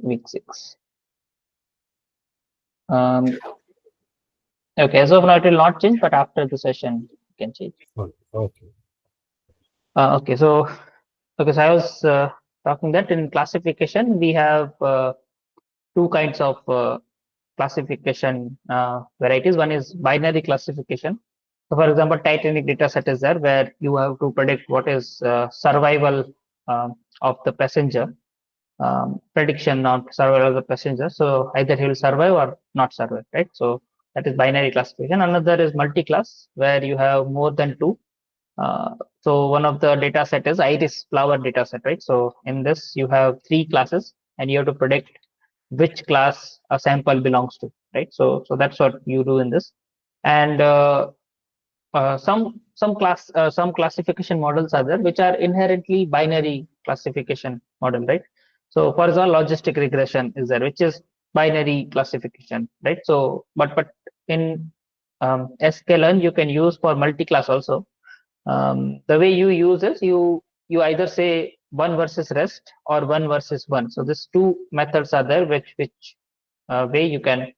week 6. Okay, as of now it will not change, but after the session you can change. Okay. Okay, so I was talking that in classification we have two kinds of classification varieties. One is binary classification. So, for example, Titanic data set is there where you have to predict what is survival of the passenger, prediction on survival of the passenger. So either he will survive or not survive, right? So that is binary classification. Another is multi-class where you have more than two. So one of the data set is iris flower data set, right? So in this you have three classes and you have to predict which class a sample belongs to, right? So that's what you do in this. And some classification models are there which are inherently binary classification model, right? So for example, logistic regression is there, which is binary classification, right? So but in scikit-learn you can use for multi-class also. The way you use is you either say one versus rest or one versus one. So these two methods are there which way you can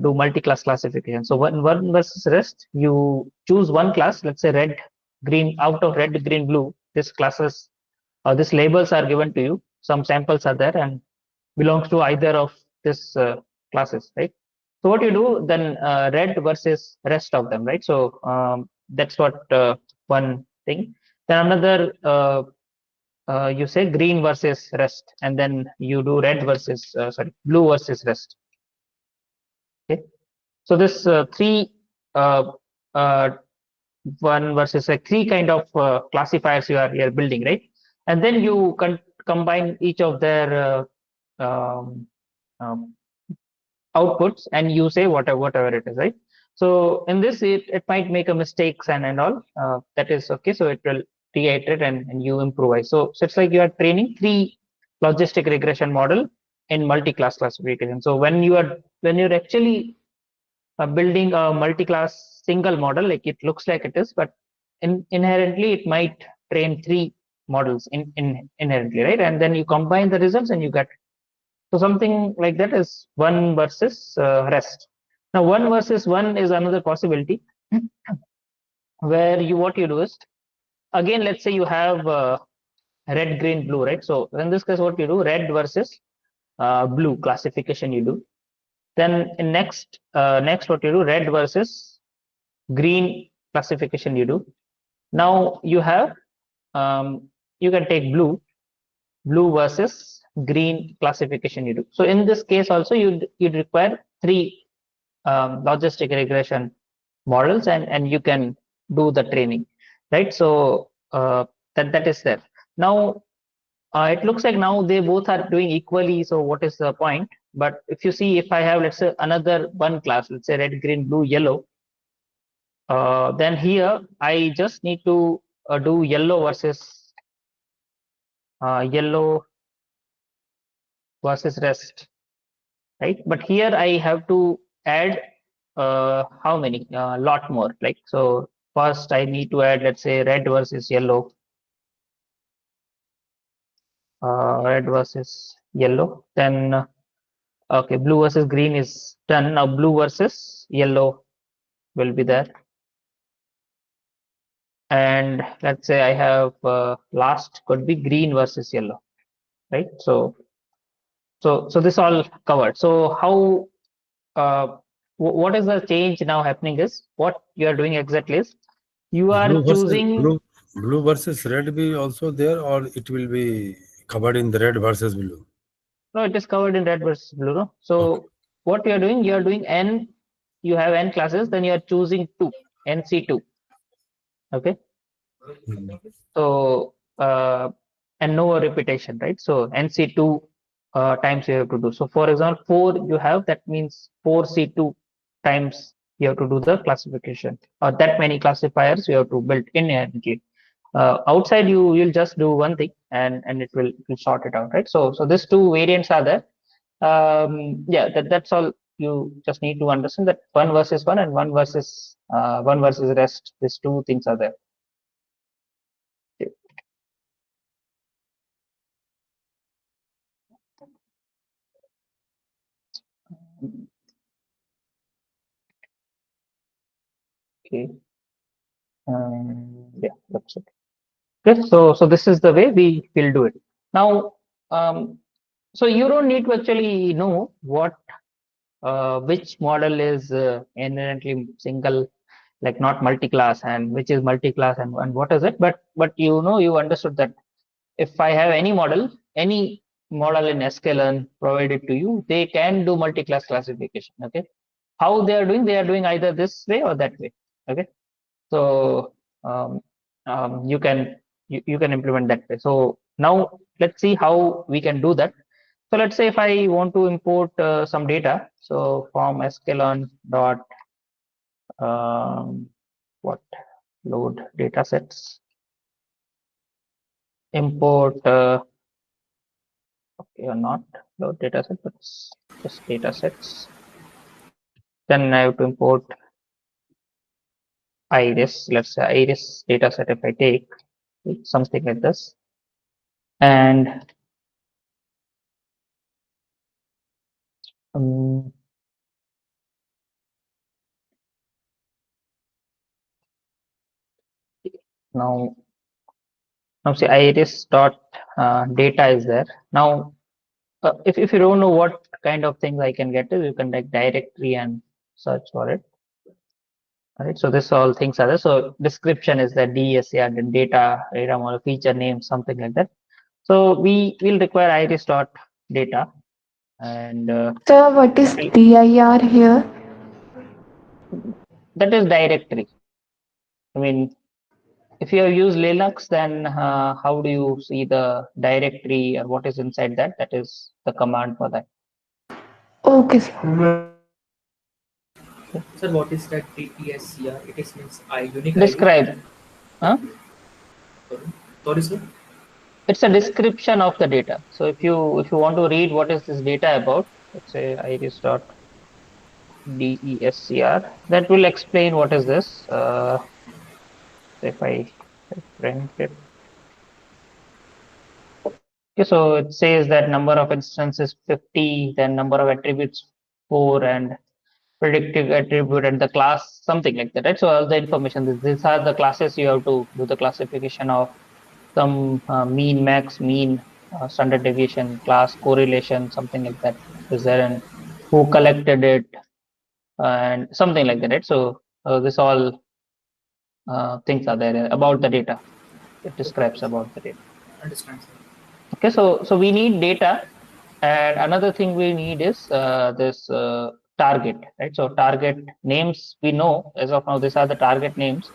do multi-class classification. So one versus rest, you choose one class, let's say red, green. Out of red, green, blue, these classes or these labels are given to you. Some samples are there and belongs to either of these classes, right? So what you do then, red versus rest of them, right? So that's what one thing. Then another, you say green versus rest, and then you do red versus blue versus rest. Okay. So this three uh, uh, one versus three kind of classifiers you are building, right? And then you combine each of their um, um, outputs and you say whatever it is, right? So in this it might make a mistakes and all, that is okay. So it will reiterate and you improvise. So it's like you are training three logistic regression model in multi-class classification. So when you're actually building a multi-class single model, like it looks like it is, but inherently it might train three models inherently, right? And then you combine the results and you get, so something like that is one versus rest. Now one versus one is another possibility where what you do is, again, let's say you have red, green, blue, right? So in this case what you do, red versus blue classification you do. Then in next what you do, red versus green classification you do. Now you have, you can take blue versus green classification you do. So in this case also you'd require three logistic regression models and you can do the training, right? So that is there. Now it looks like now they both are doing equally, so what is the point? But if you see, if I have, let's say, another one class, let's say red, green, blue, yellow, then here I just need to do yellow versus rest, right? But here I have to add how many? Lot more. Like, so first I need to add, let's say, red versus yellow, Then okay, blue versus green is done. Now blue versus yellow will be there. And let's say I have last could be green versus yellow, right? So this all covered. So how what is the change now happening is, what you are doing exactly is you are Blue versus choosing. blue versus red be also there, or it will be covered in the red versus blue. No, it is covered in red versus blue. No? Okay. So what you are doing n, you have n classes, then you are choosing two, nc2. Okay. So and no repetition, right? So nc2 times you have to do. So for example, 4 you have, that means 4c2 times you have to do the classification, or that many classifiers you have to build inherently. Outside you'll just do one thing and it will sort it out, right? So these two variants are there. Yeah, that's all. You just need to understand that one versus one and one versus rest, these two things are there. Okay. Yeah, that's it. Okay, so this is the way we will do it. Now, so you don't need to actually know what which model is inherently single, like not multi-class, and which is multi-class, and what is it. But you understood that if I have any model in sklearn provided to you, they can do multi-class classification. Okay, how they are doing? They are doing either this way or that way. Okay, so um, you can you can implement that way. So now let's see how we can do that. So let's say if I want to import some data, so from sklearn dot um, what load data sets, import okay, or not load data set, but just data sets. Then I have to import iris. Let's say iris data set. If I take something like this, and um, now see iris dot data is there. Now if you don't know what kind of things I can get to, you can like directory and search for it. All right, so this all things are there. So description is the DSCR, the data model, feature name, something like that. So we will require iris dot data, and Sir, what that is will dir here? that is directory. I mean, if you have used Linux, then how do you see the directory or what is inside that? That is the command for that. Okay, sir. Okay. Sir, what is that TTSCR? It is means I unique ID. Describe. Huh? Sorry, sorry, sir. It's a description of the data. So if you want to read what is this data about, let's say iris dot descr, that will explain what is this. If I print it, okay, so it says that number of instances 50, then number of attributes 4, and predictive attribute and the class something like that, right? So all the information. These are the classes you have to do the classification of. Some mean, max, mean, standard deviation, class, correlation, something like that is there, and who collected it, and something like that, right? So this all things are there about the data. It Okay, describes okay, sir. about the data. Understand, sir. Okay, so we need data, and another thing we need is this target, right? So target names we know as of now. These are the target names.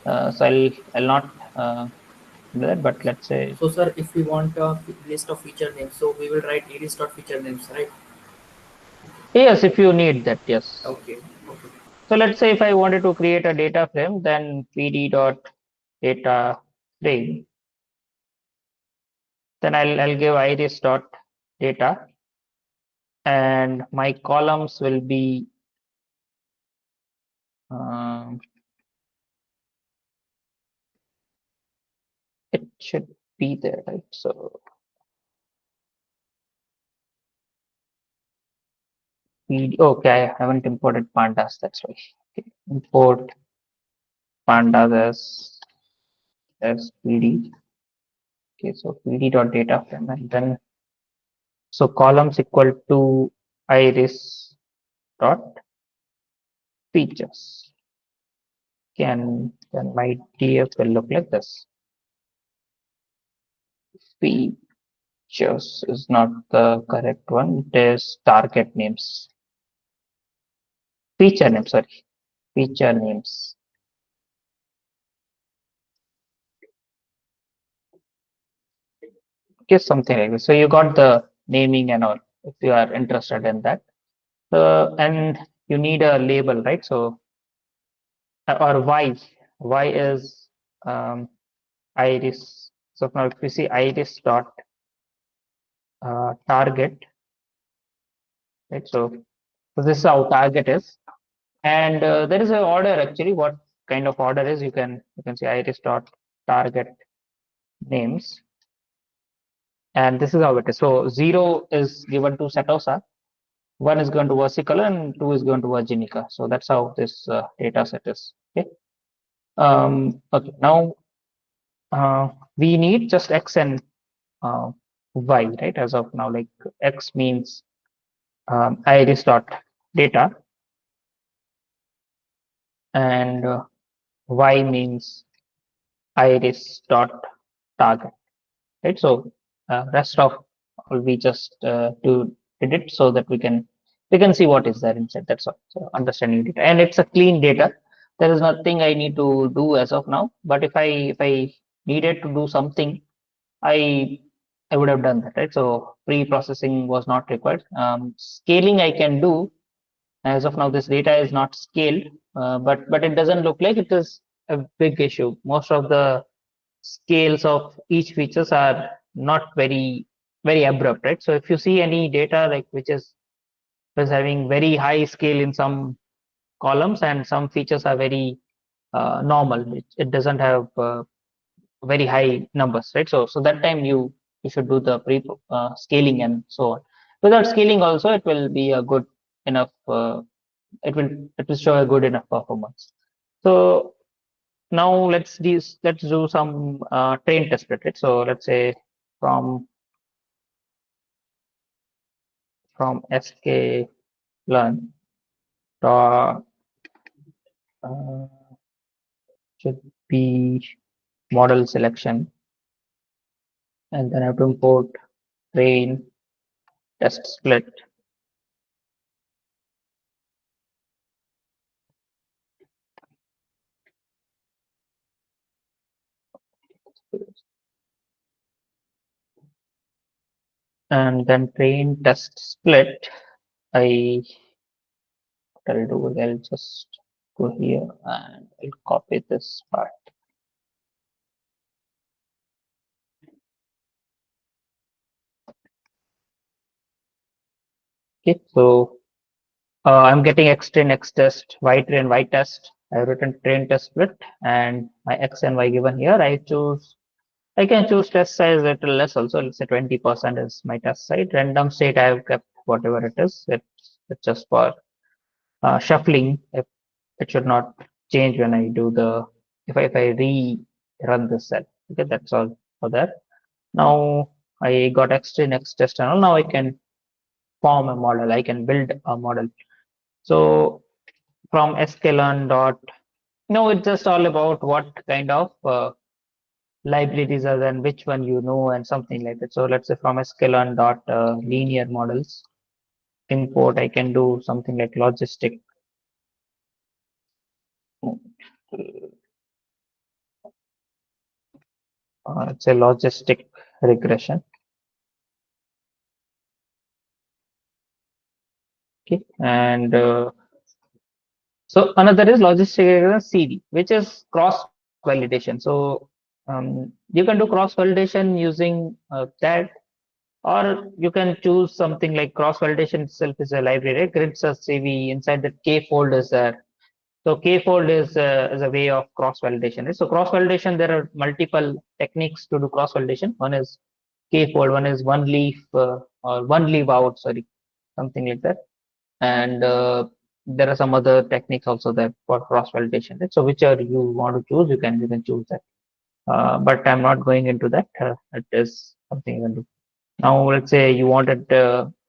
So I'll not do that, but let's say So, sir, if we want a list of feature names, so we will write iris dot feature names, right? yes, if you need that, yes. Okay, okay, So let's say if I wanted to create a data frame, then pd dot data frame, then I'll give iris dot data, and my columns will be um, it should be there, right? So pd, okay, I haven't imported pandas, that's why. Okay. Import pandas as pd. Okay, so pd dot data frame, and then so columns equal to iris dot features. Can then my df will look like this. Features is not the correct one. It is target names. Feature names, sorry. Feature names. Okay, something like this. So you got the naming and all if you are interested in that. And you need a label, right? So or y. Y is iris. So now if you see iris dot target, right? So this is how target is. And there is an order actually. What kind of order is, you can see iris dot target names, And this is how it is. So 0 is given to Setosa, 1 is going to versicolor, and 2 is going to Virginica. So that's how this data set is. Okay. Okay. Now we need just X and Y, right? As of now, like X means iris dot data, and Y means iris dot target, right? So rest of all we just did it so that we can see what is there inside. That's all. So understanding data, and it's a clean data. There is nothing I need to do as of now. But if I needed to do something, I I would have done that, right? So pre-processing was not required. Scaling I can do. As of now, this data is not scaled, but it doesn't look like it is a big issue. Most of the scales of each features are not very abrupt, right? So if you see any data like which is having very high scale in some columns and some features are very normal, it doesn't have very high numbers, right? So that time you should do the pre scaling and so on. Without scaling also, it will be a good enough. It will show a good enough performance. So now let's do some train test bit, right? So let's say from scikit-learn dot uh, should be model selection, and then I have to import train test split. And then train test split, I I'll do I'll just go here and I'll copy this part. Okay, so I'm getting X train X test, Y train Y test. I've written train test split, and my X and Y given here. I can choose test size a little less also. Let's say 20% is my test size. Random state I have kept whatever it is. It's just for shuffling. It should not change when I do the if I rerun this cell. Okay, that's all for that. Now I got X train X test and all. Now I can form a model. I can build a model. So from sklearn dot, it's just all about what kind of libraries are and which one and something like that. So let's say from sklearn dot linear models import, I can do something like logistic. It's a logistic regression. Okay, and so another is logistic regression CD, which is cross validation. So you can do cross validation using that, or you can choose something like cross validation itself is a library, grid search CV. Inside that K fold is there. So K fold is a way of cross validation. Right? So cross validation, there are multiple techniques to do cross validation. One is K fold, one is one leaf or one leave out, sorry, something like that. And there are some other techniques also there for cross validation. Right? So whichever you want to choose, you can choose that. But I'm not going into that. It is something you can do. Now, let's say you wanted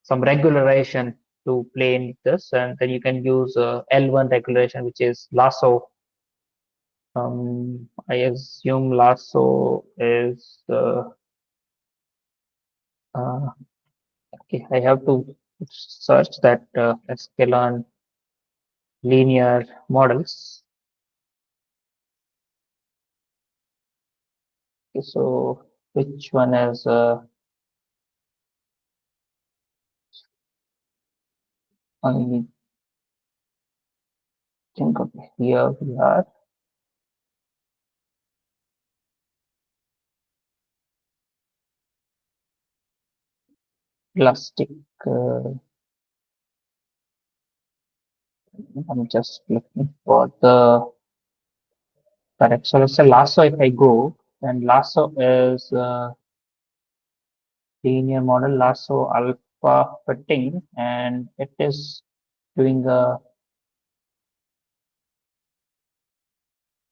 some regularization to play in this, and then you can use L1 regularization, which is lasso. I assume lasso is uh, okay. I have to search that sklearn linear models. Okay, so which one is I think okay, here we are. Plastic. I'm just looking for the correct. So let's say lasso. If I go, then lasso is linear model lasso alpha fitting, and it is doing a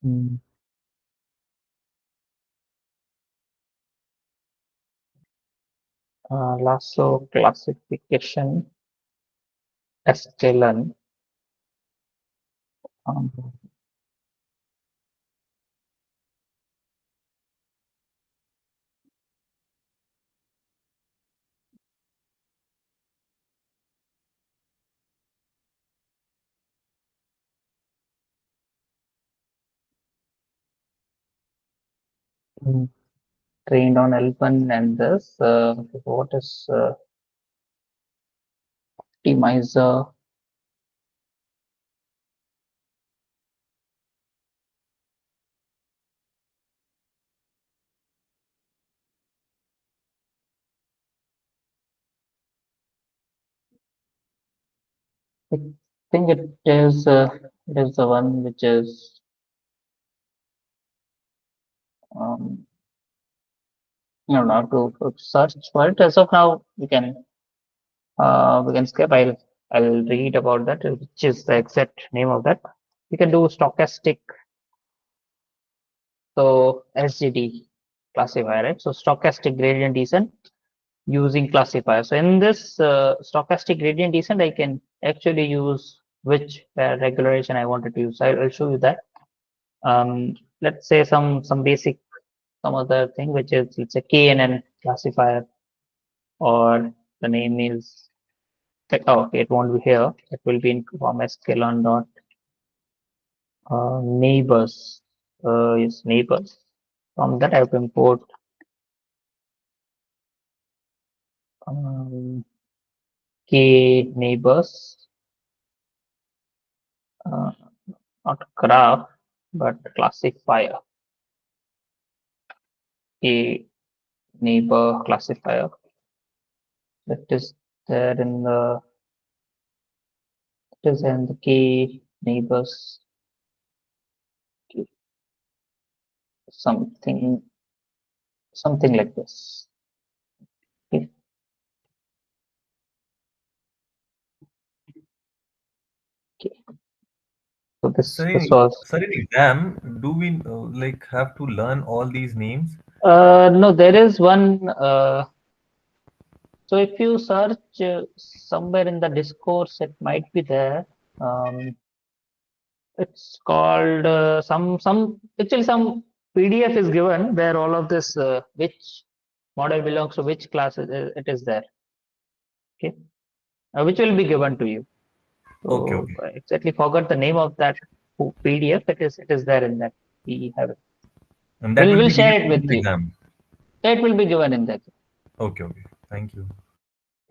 mm, lasso classification scikit-learn. Um, mm, Trained on L1 and this. What is optimizer? I think it is the one which is um, I don't know how to search for it. As of now, we can skip. I'll read about that, which is the exact name of that. We can do stochastic, so SGD classifier, right? So stochastic gradient descent using classifier. So in this stochastic gradient descent, I can actually use which regularization I wanted to use. I'll show you that. Let's say some basic some other thing, which is it's a KNN classifier, or the name is oh, okay, it won't be here. It will be in form sklearn dot neighbors. Yes, neighbors. From that, I have to import um, k neighbors, uh, not graph, but classifier. K neighbor classifier that is there in the it is in the k neighbors something something like this. Okay. Okay. So this was Sir, in exam, do we like have to learn all these names? no, there is one. So if you search somewhere in the discourse, it might be there. It's called some actually some PDF is given where all of this which model belongs to which class it is there. Okay, which will be given to you. Okay, So okay. I exactly forgot the name of that PDF. It is there in that. We have it. And that will We'll be share given it in with the you. exam. It will be given in that. Okay, okay. Thank you.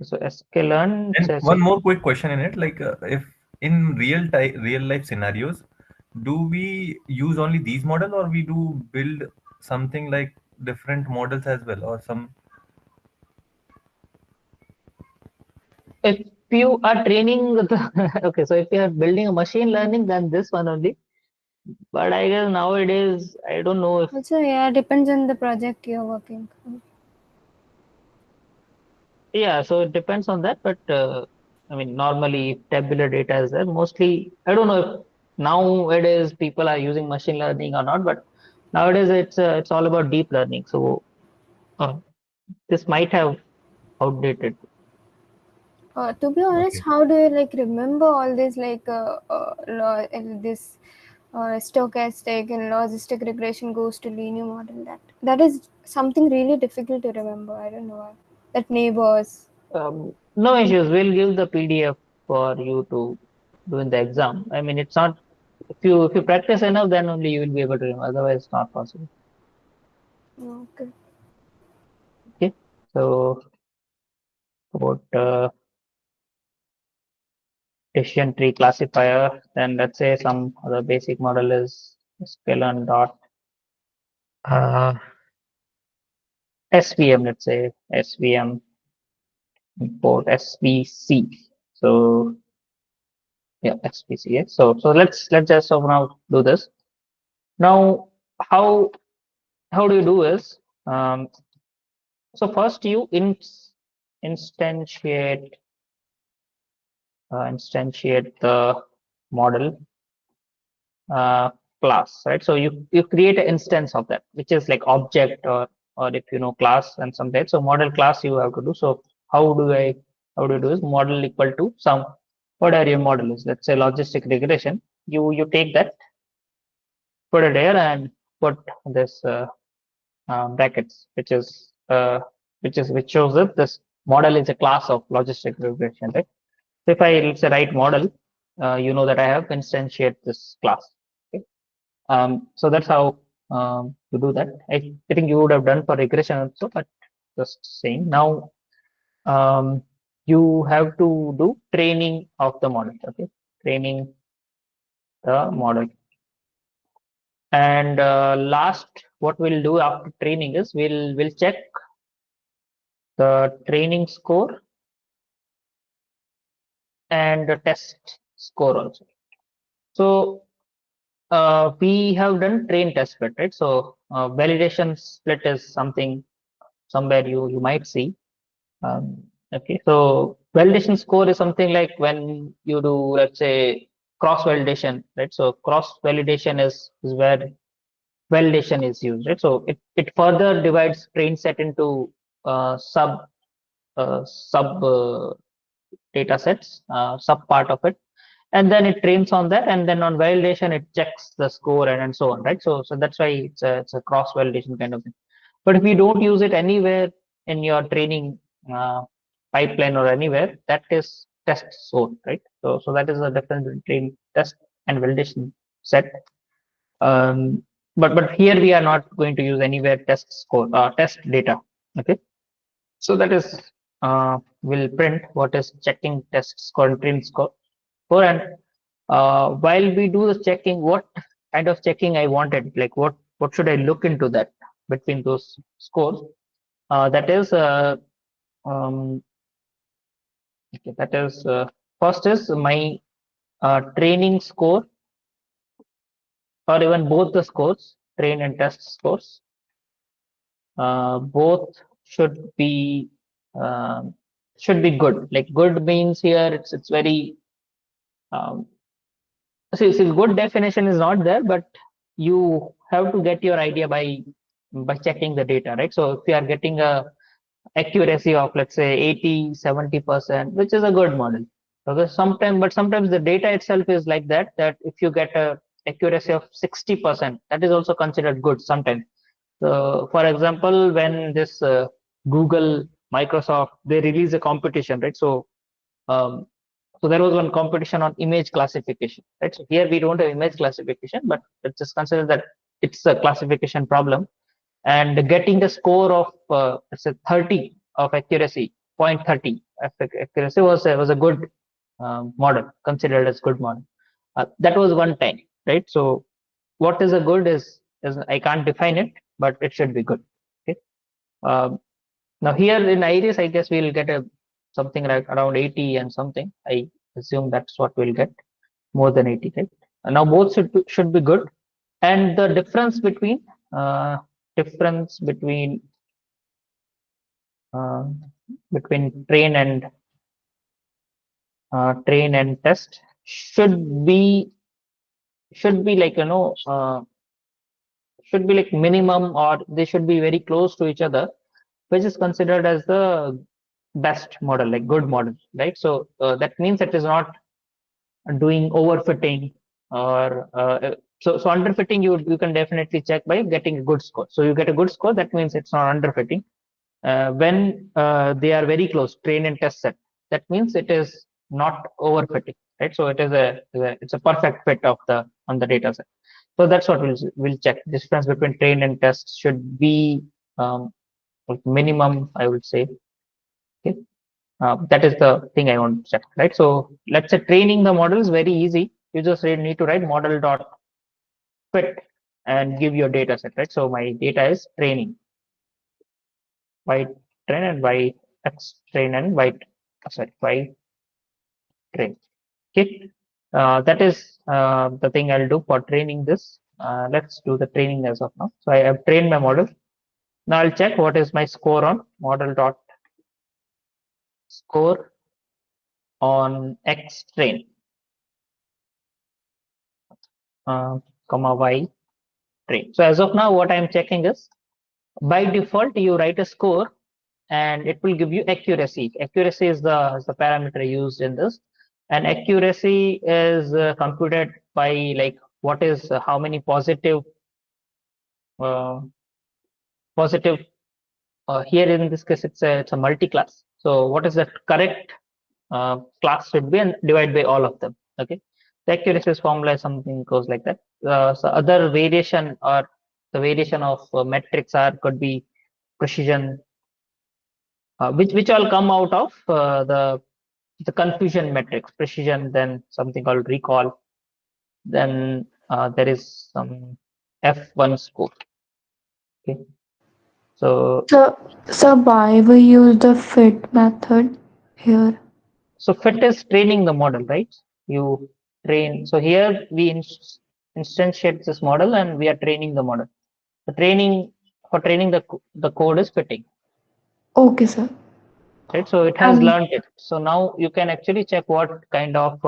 So sklearn And says one more quick question in it, like if in real life scenarios, do we use only these model or we do build something like different models as well or some? if you are training the okay, so if you are building a machine learning, then this one only. But I guess nowadays, I don't know if Also, yeah, depends on the project you're working on. yeah. So it depends on that. But I mean, normally if tabular data is there. Mostly, I don't know if nowadays people are using machine learning or not. But nowadays it's all about deep learning. So uh, this might have outdated. To be honest, Okay. how do you like remember all this this stochastic and logistic regression goes to linear model? That is something really difficult to remember. I don't know why. That neighbors. No issues. We'll give the PDF for you to do in the exam. I mean, it's not if you practice enough, then only you will be able to remember. Otherwise, it's not possible. Okay. Okay. So about decision tree classifier, then let's say some other basic model is sklearn dot uh, SVM. Let's say SVM import SVC. So yeah, SVC. Yeah. So let's just so now do this. Now how do you do is So first you instantiate the model class, right? So you create an instance of that, which is like object or if you know class and something. So model class you have to do. So how do you do is model equal to some whatever your model is. Let's say logistic regression. You take that, put it here, and put this brackets, which shows that this model is a class of logistic regression, right? So if I let's say write model, you know that I have instantiate this class. Okay. So that's how you do that. I think you would have done for regression also, but just saying now, you have to do training of the model. Okay, training the model. And last, what we'll do after training is we'll check the training score and the test score also. So we have done train test split, right? So validation split is something somewhere you might see. Okay, so validation score is something like when you do, let's say, cross validation, right? So cross validation is where validation is used, right? So it further divides train set into sub data sets, sub part of it, and then it trains on that, and then on validation it checks the score and so on, right? So that's why it's a cross validation kind of thing. But if you don't use it anywhere in your training pipeline or anywhere, that is test score, right? So that is the difference between test and validation set. um, but here we are not going to use anywhere test score, test data. Okay, so that is will print what is checking test score and train score. And while we do the checking, what kind of checking I wanted, like what should I look into that between those scores? That is okay, that is first is my training score, or even both the scores, train and test scores. Both should be um, good. Like good means here it's very um, see, good definition is not there, but you have to get your idea by checking the data, right? So if you are getting a accuracy of let's say 80-70%, which is a good model. Okay, sometimes the data itself is like that if you get a accuracy of 60%, that is also considered good sometimes. So for example, when this Google, Microsoft, they release a competition, right? Um, so there was one competition on image classification, right? So here we don't have image classification, but let's just consider that it's a classification problem. And getting the score of let's say 30 of accuracy, 0.30 accuracy was a good model, considered as good model. That was one time, right? So what is a good is I can't define it, but it should be good. Okay. Now here in Iris, I guess we'll get a something like around 80 and something. I assume that's what we'll get, more than 80, right? Now both should be good, and the uh, difference uh, between train and test should be like should be like minimum, or they should be very close to each other, which is considered as the best model, like good model, right? So that means it is not doing overfitting or so underfitting. You can definitely check by getting a good score. So you get a good score, that means it's not underfitting. When they are very close, train and test set, that means it is not overfitting, right? So it's a perfect fit of the on the data set. So that's what we'll check. Difference between train and test should be like minimum, I would say. Okay, that is the thing I want to check, right? So let's say training the model is very easy. You just need to write model dot fit and give your data set, right? So my data is training, y train and y x train and y sorry y train. Okay, that is the thing I'll do for training this. Let's do the training as of now. So I have trained my model. Now I'll check what is my score on model dot score on X train, comma Y train. So as of now, what I'm checking is by default you write a score and it will give you accuracy. Accuracy is the parameter used in this, and accuracy is computed by like what is how many uh, positive. Here in this case, it's a multi-class. So what is the correct class should be and divide by all of them. Okay, the accuracy formula is something goes like that. So other variation or the variation of metrics are could be precision, which all come out of the confusion metrics, precision, then something called recall, then there is some F1 score. Okay, so So why we use the fit method here? so fit is training the model, right? You train. So here we instantiate this model and we are training the model. The training for training the code is fitting, Okay, sir. right? So it has And learned it. So now you can actually check what kind of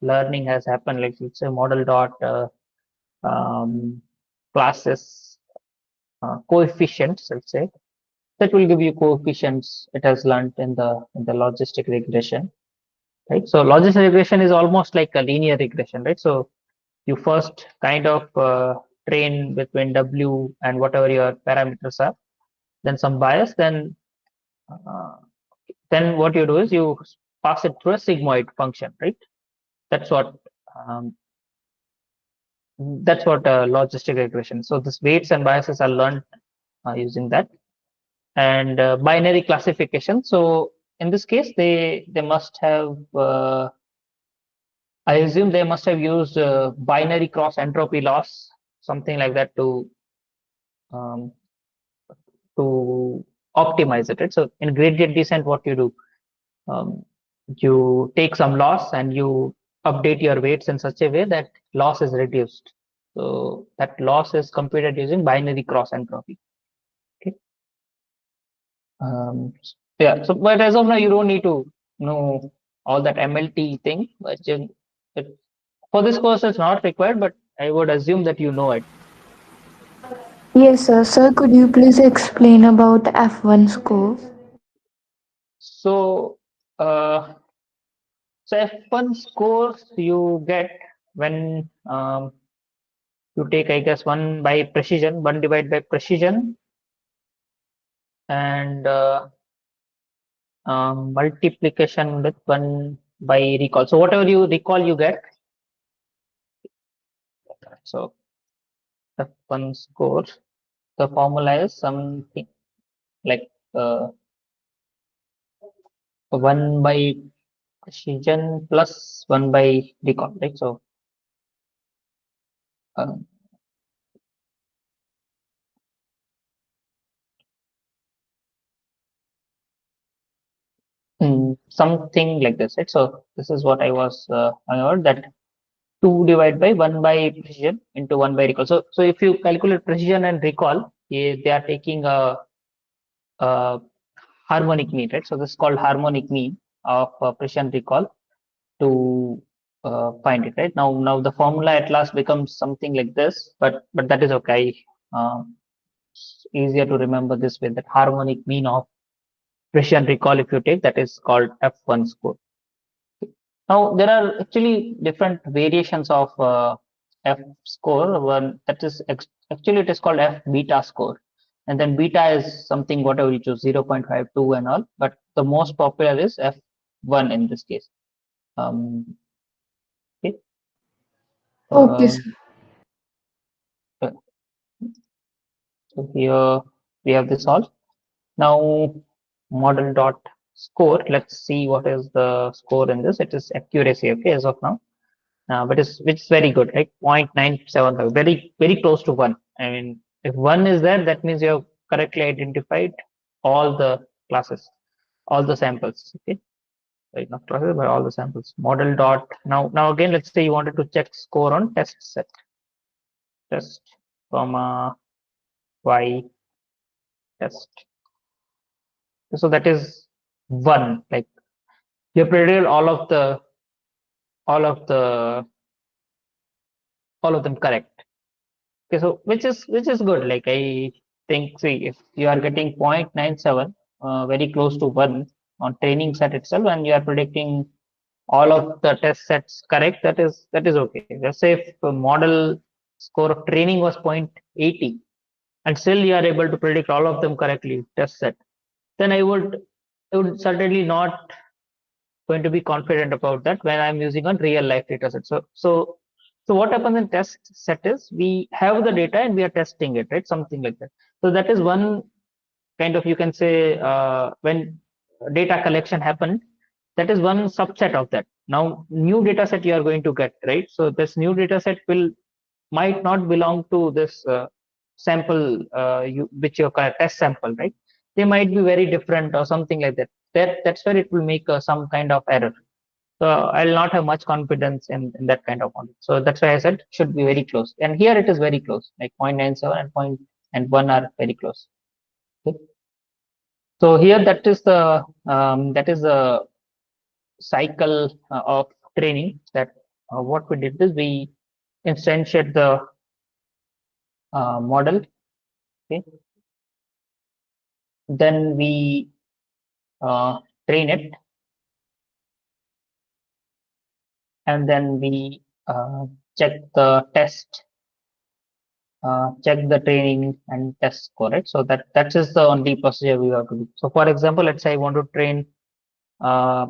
learning has happened. Like let's say model dot um, classes coefficients. Let's say that will give you coefficients it has learned in the logistic regression, right? So logistic regression is almost like a linear regression, right? So you first kind of train between W and whatever your parameters are, then some bias, uh, then what you do is you pass it through a sigmoid function, right? That's what um, logistic regression. So this weights and biases are learned using that, and binary classification. So in this case, they must have. I assume they must have used binary cross entropy loss, something like that, um, to optimize it, right? So in gradient descent, what you do, you take some loss and you update your weights in such a way that loss is reduced. So that loss is computed using binary cross entropy. Okay. Yeah. So, but as of now, you don't need to know all that MLT thing. But for this course, it's not required. But I would assume that you know it. yes, sir. Sir, could you please explain about F1 score? So, so F1 scores you get when you take, I guess, one by precision, one divided by precision, and multiplication with one by recall. So whatever you recall, you get. So F1 score, the formula is something like 1 by precision plus 1 by recall, right? So uh, something like this, right? So this is what I was about, that 2 divided by 1 by precision into 1 by recall. So if you calculate precision and recall, they are taking a harmonic mean, right? So this is called harmonic mean of precision recall to find it, right? Now the formula at last becomes something like this, but that is okay. It's easier to remember this way, that harmonic mean of precision recall, if you take, that is called F1 score. Now there are actually different variations of F score. One that is actually it is called F beta score, and then beta is something whatever you choose, 0.52 and all. But the most popular is F1 in this case. Okay. Okay, Uh, sir. so here we have this all. Now model dot score. Let's see what is the score in this. It is accuracy. Okay, as of now. But which is very good, right? 0.975, very close to 1. I mean, if 1 is there, that means you have correctly identified all the classes, all the samples. Okay, right, not classes, but all the samples. Model dot now again, let's say you wanted to check score on test set, test comma y test. So that is one, like you predicted all of the all of the all of them correct. Okay, so which is good. Like I think, see, if you are getting 0.97, very close to 1 on training set itself, and you are predicting all of the test sets correct, that is okay. Let's say if the model score of training was 0.80 and still you are able to predict all of them correctly, test set, then I would certainly not going to be confident about that when I'm using a real life data set. So what happens in test set is we have the data and we are testing it, right? Something like that. So that is one kind of, you can say, when data collection happened, that is one subset of that. Now new data set you are going to get, right? So this new data set might not belong to this sample which your test sample, right? They might be very different or something like that. That's where it will make some kind of error. So I'll not have much confidence in that kind of model. So that's why I said should be very close. And here it is very close, like 0.97 and 1 are very close. Okay. So here that is the cycle of training. That what we did is we instantiate the model. Okay. Then we train it, and then we check the test, check the training and test score, right? So that is the only procedure we have to do. So for example, let's say I want to train uh,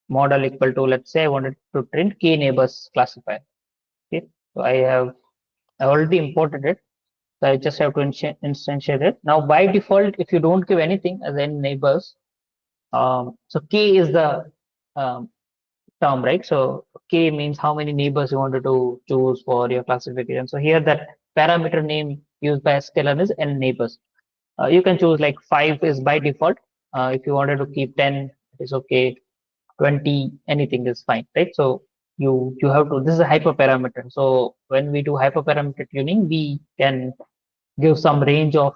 model equal to, let's say I wanted to train k neighbors classifier. Okay, so I already imported it. So I just have to instantiate it. Now by default, if you don't give anything as any neighbors, so k is the um, term, right? So k means how many neighbors you wanted to choose for your classification. So here that parameter name used by sklearn is n neighbors. You can choose like 5 is by default. If you wanted to keep 10, it is okay. 20, anything is fine, right? So you have to, this is a hyperparameter. So when we do hyperparameter tuning, we can give some range of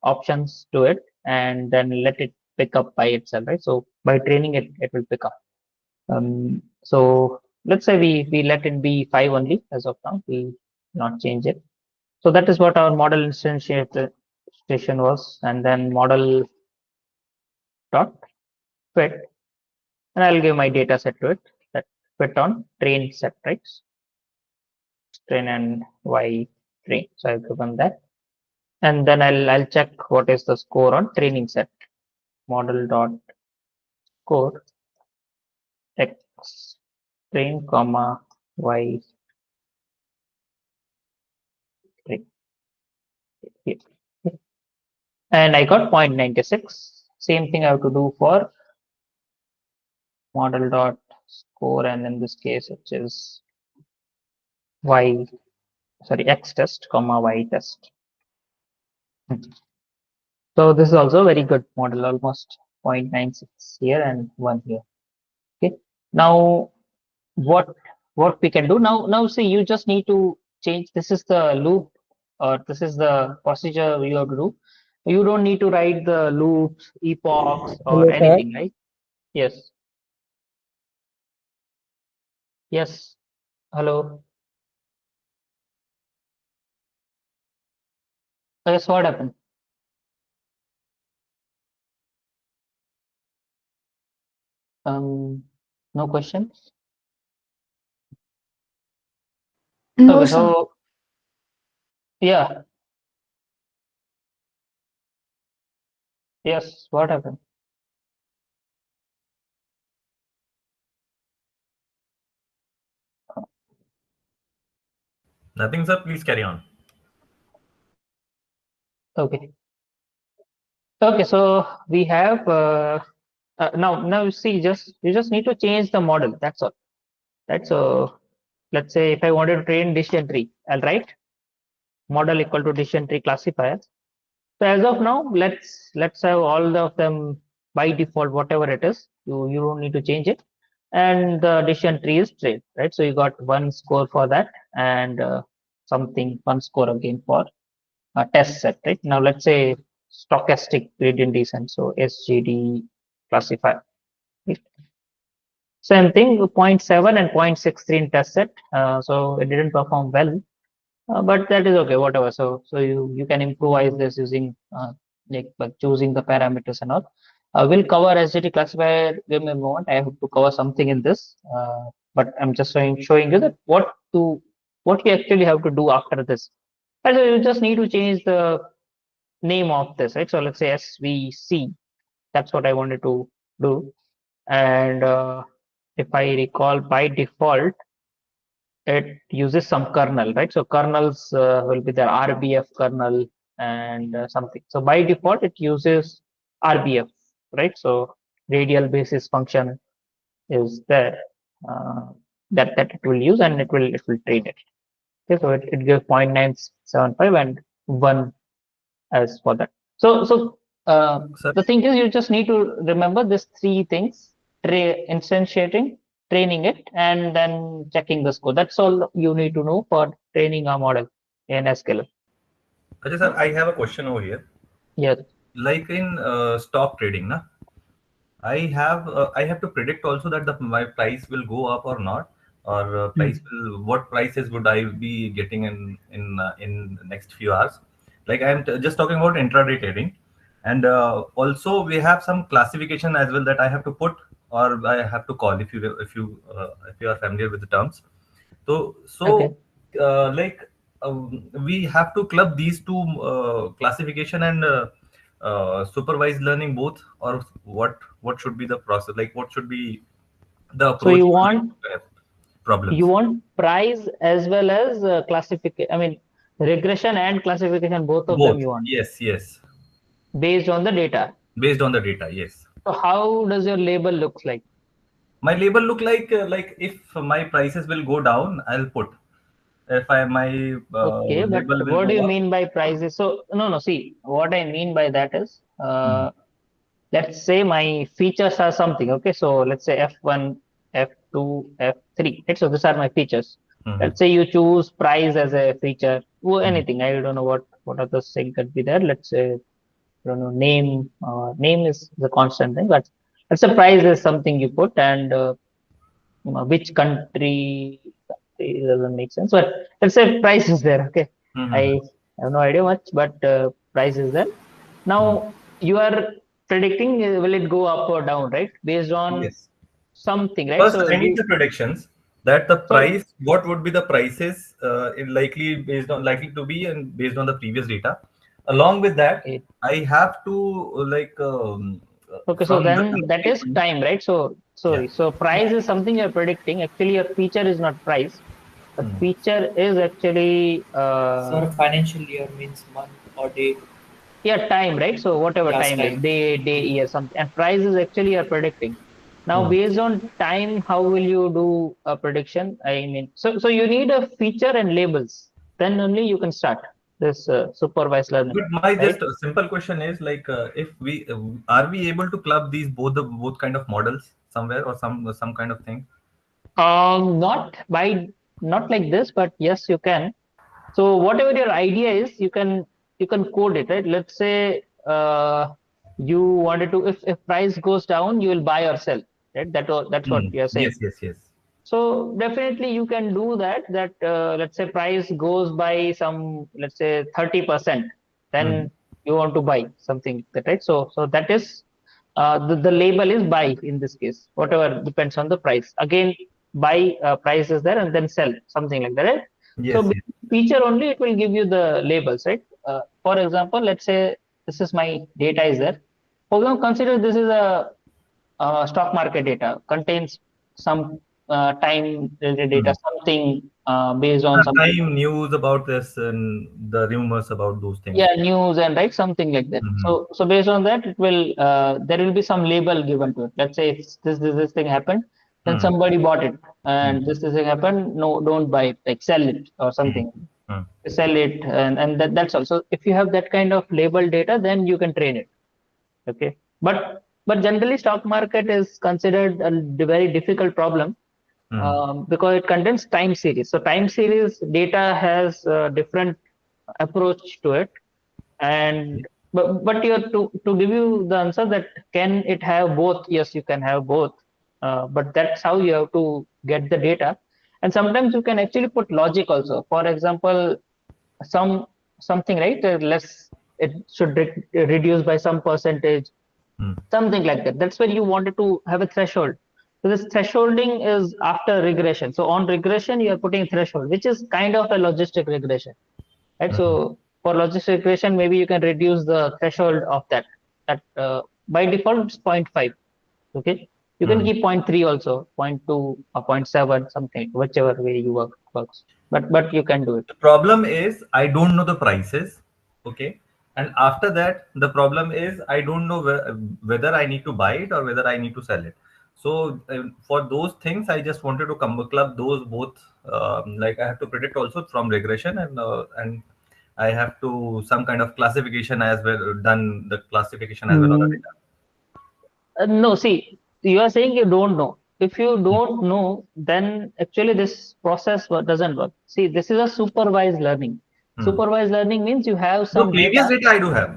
options to it and then let it pick up by itself, right? So by training it, it will pick up. So let's say we let it be 5 only as of now. We not change it. So that is what our model instantiation was, and then model dot fit, and I'll give my data set to it. That fit on train set, right? Train and y train. So I've given that, and then I'll check what is the score on training set. Model dot score x train comma y train. Here. And I got 0.96. Same thing I have to do for model dot score, and in this case, which is x test comma y test. So this is also a very good model, almost 0.96 here and 1 here. Okay. Now what we can do now, see, you just need to change. This is the loop, or this is the procedure you have to do. You don't need to write the loops, epochs, or Hello, sir. anything, right? Yes. Yes. Hello. Yes, what happened? No questions? No, Okay, sir. so yeah, yes, what happened? Nothing, sir. Please carry on. Okay. Okay, so we have now you see, you just need to change the model. That's all. Right. So let's say if I wanted to train decision tree, I'll write model equal to decision tree classifier. So as of now, let's have all of them by default, whatever it is. You don't need to change it, and the decision tree is trained, right? So you got 1 score for that, and something 1 score again for a test set, right? Now let's say stochastic gradient descent, so SGD classifier. Right? Same thing, 0.7 and 0.63 in test set. So it didn't perform well, but that is okay, whatever. So you can improvise this using like by choosing the parameters and all. We'll cover SGD classifier. Give me a moment. I have to cover something in this, but I'm just showing you that what you actually have to do after this. And so you just need to change the name of this, right? So let's say SVC. That's what I wanted to do. And if I recall, by default, it uses some kernel, right? So kernels will be the RBF kernel and something. So by default, it uses RBF, right? So radial basis function is there that it will use, and it will train it. Okay, so it gives 0.975 and 1 as for that. So Sir, the thing is, you just need to remember these three things: instantiating, training it, and then checking the score. That's all you need to know for training a model in SQL. Ajay sir, I have a question over here. Yes. Like in stock trading, na, I have to predict also that my price will go up or not, or what prices would I be getting in the next few hours. Like just talking about intraday trading, and also we have some classification as well that I have to put or I have to call if you are familiar with the terms. Okay. Like we have to club these two classification and supervised learning both, or what should be the process, like what should be the So approach for you problems. want price as well as classification. I mean, regression and classification, both of them Both, you want yes, based on the data. based on the data, yes. So how does your label looks like? My label look like if my prices will go down, I'll put. If my Okay, but label will what do go you up. mean by prices? So no. See, what I mean by that is, Mhm. let's say my features are something. Okay, so let's say F1, F2, F3. Right? So these are my features. Mhm. Let's say you choose price as a feature. Or Mhm. anything. I don't know what other thing could be there. Let's say I don't know, name. Name is the constant thing, but let's say price is something you put, and which country it doesn't make sense, but let's say price is there. Okay, Mhm. I have no idea much, but price is there. Mhm. Now you are predicting, will it go up or down, right, based on Yes. something, right? First, So I need you the predictions that the so price, what would be the prices likely to be, and based on the previous data. Along with that, okay, I have to okay, so from the then that is calculation. time, right? So Yeah. sorry, so price is something you're predicting. Actually your feature is not price. The Hmm. feature is actually Sir, financial year means month or day. yeah, time, right? So whatever Yes, time is, time. day, Okay. year, something, and price is actually you're predicting. Now, Hmm. based on time, how will you do a prediction? I mean, so you need a feature and labels. Then only you can start this supervised learning, But my right? just simple question is like, if we are we able to club these both kind of models somewhere, or some kind of thing? Not by not like this, but yes, you can. So whatever your idea is, you can code it, right? Let's say you wanted to, if price goes down, you will buy or sell, right? That's what Hmm. you're saying. Yes. So definitely you can do that. That let's say price goes by some, let's say 30%, Hmm. then you want to buy something, right? So that is the label is buy in this case. Whatever depends on the price. Again, buy price is there, and then sell something like that, right? So Yes. feature only it will give you the labels, right? For example, let's say this is my data is there. For example, consider this is a stock market data contains some time related data, Hmm. something based on something. Time news about this and the rumors about those things. Yeah, news and right, something like that. Hmm. So based on that, it will there will be some label given to it. Let's say if this thing happened, then Hmm. somebody bought it, Hmm. and this thing happened. No, don't buy it. Like sell it or Hmm. something. Hmm. Sell it, and that's also. If you have that kind of label data, then you can train it. Okay, but generally, stock market is considered a very difficult problem Hmm. because it contains time series. So time series data has a different approach to it, and but you have to give you the answer that can it have both? Yes, you can have both, but that's how you have to get the data. And sometimes you can actually put logic also. For example, something, right? Less, it should reduce by some percentage, Hmm. something like that. That's when you wanted to have a threshold. So this thresholding is after regression. So on regression, you are putting threshold, which is kind of a logistic regression, right? Mhm. So for logistic regression, maybe you can reduce the threshold of that. That by default it's zero 0.5. Okay, you can Mhm. keep 0.3 also, zero 0.2 or zero 0.7, something, whichever way you works. But you can do it. The problem is I don't know the prices. Okay. And after that, the problem is I don't know whether I need to buy it or whether I need to sell it. So for those things, I just wanted to come club those both. Like I have to predict also from regression, and I have to some kind of classification as well, done the classification as well on the Mm, data. no, see, you are saying you don't know. If you don't know, then actually this process doesn't work. See, this is a supervised learning. Hmm. Supervised learning means you have No, some previous data. data I do have.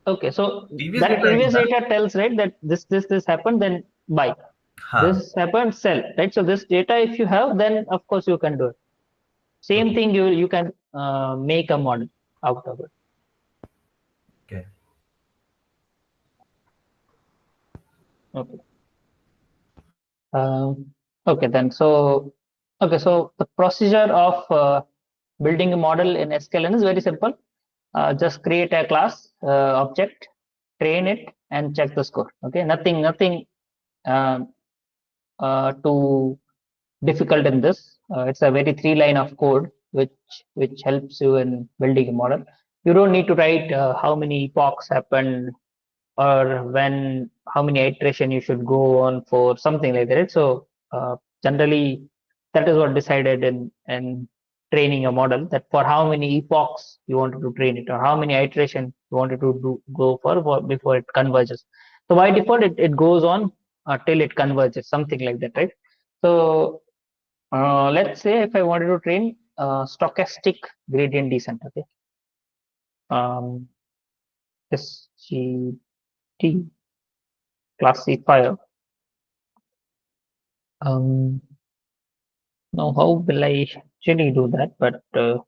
Okay, so Previous that data I do previous have. data tells, right, that this happened, then buy. Huh. This happened, sell, right? So this data, if you have, then of course you can do it. Same Okay. thing, you can make a model out of it. Okay. Okay. Okay, then. So, okay, so the procedure of building a model in sklearn is very simple. Just create a class object, train it, and check the score. Okay, nothing um, too difficult in this. It's a very 3 line of code which helps you in building a model. You don't need to write how many epochs happened or when, how many iteration you should go on for, something like that, right? So generally that is what decided in training a model, that for how many epochs you wanted to train it or how many iteration you wanted to go for before it converges. So by default it goes on till it converges, something like that, right? So let's say if I wanted to train stochastic gradient descent. Okay, um, SGT classifier. Um, Now, how will I actually do that? But okay,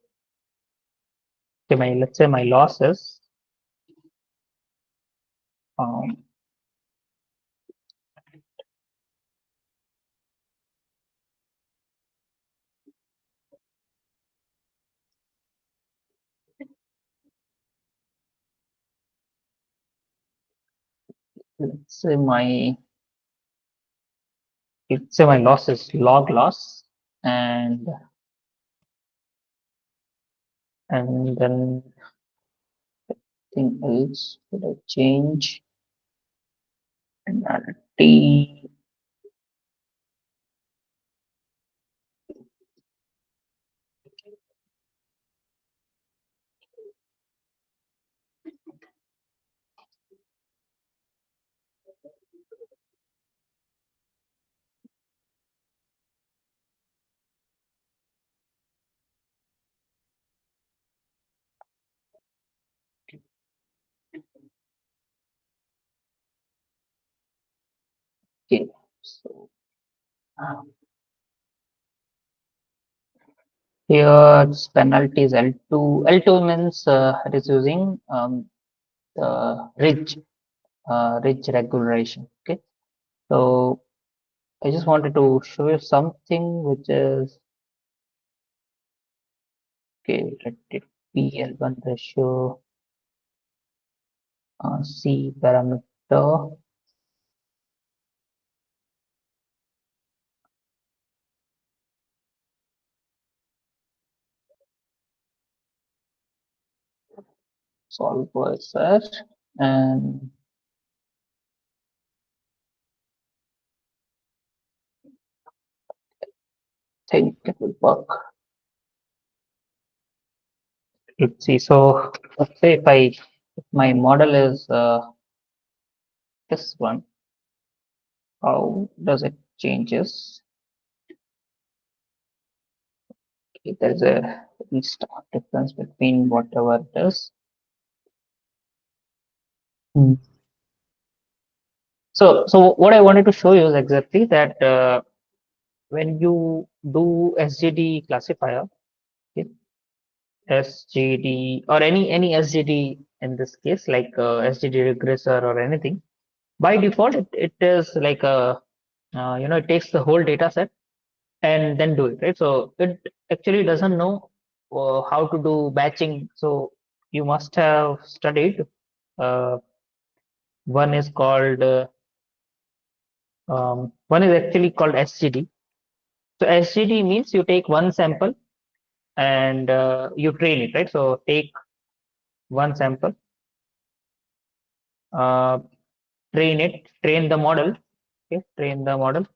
let's say my loss is um, let's say my loss is log loss, and then thing else would I change penalty? Okay, so here its penalty is L2. L2 means it is using the ridge regulation. Okay, so I just wanted to show you something which is okay. Let it be L1 ratio C parameter solver search, and think it will work. Let's see. So let's say if my model is this one, how does it changes? Okay, there's a stark difference between whatever it is. Hmm. So what I wanted to show you is exactly that when you do SGD classifier, okay, SGD or any SGD in this case, like SGD regressor or anything, by default it is like a it takes the whole data set and then do it, right? So it actually doesn't know how to do batching. So you must have studied. One is called one is actually called SGD. So SGD means you take one sample and you train it, right? So take one sample, uh, train the model, okay, train the model,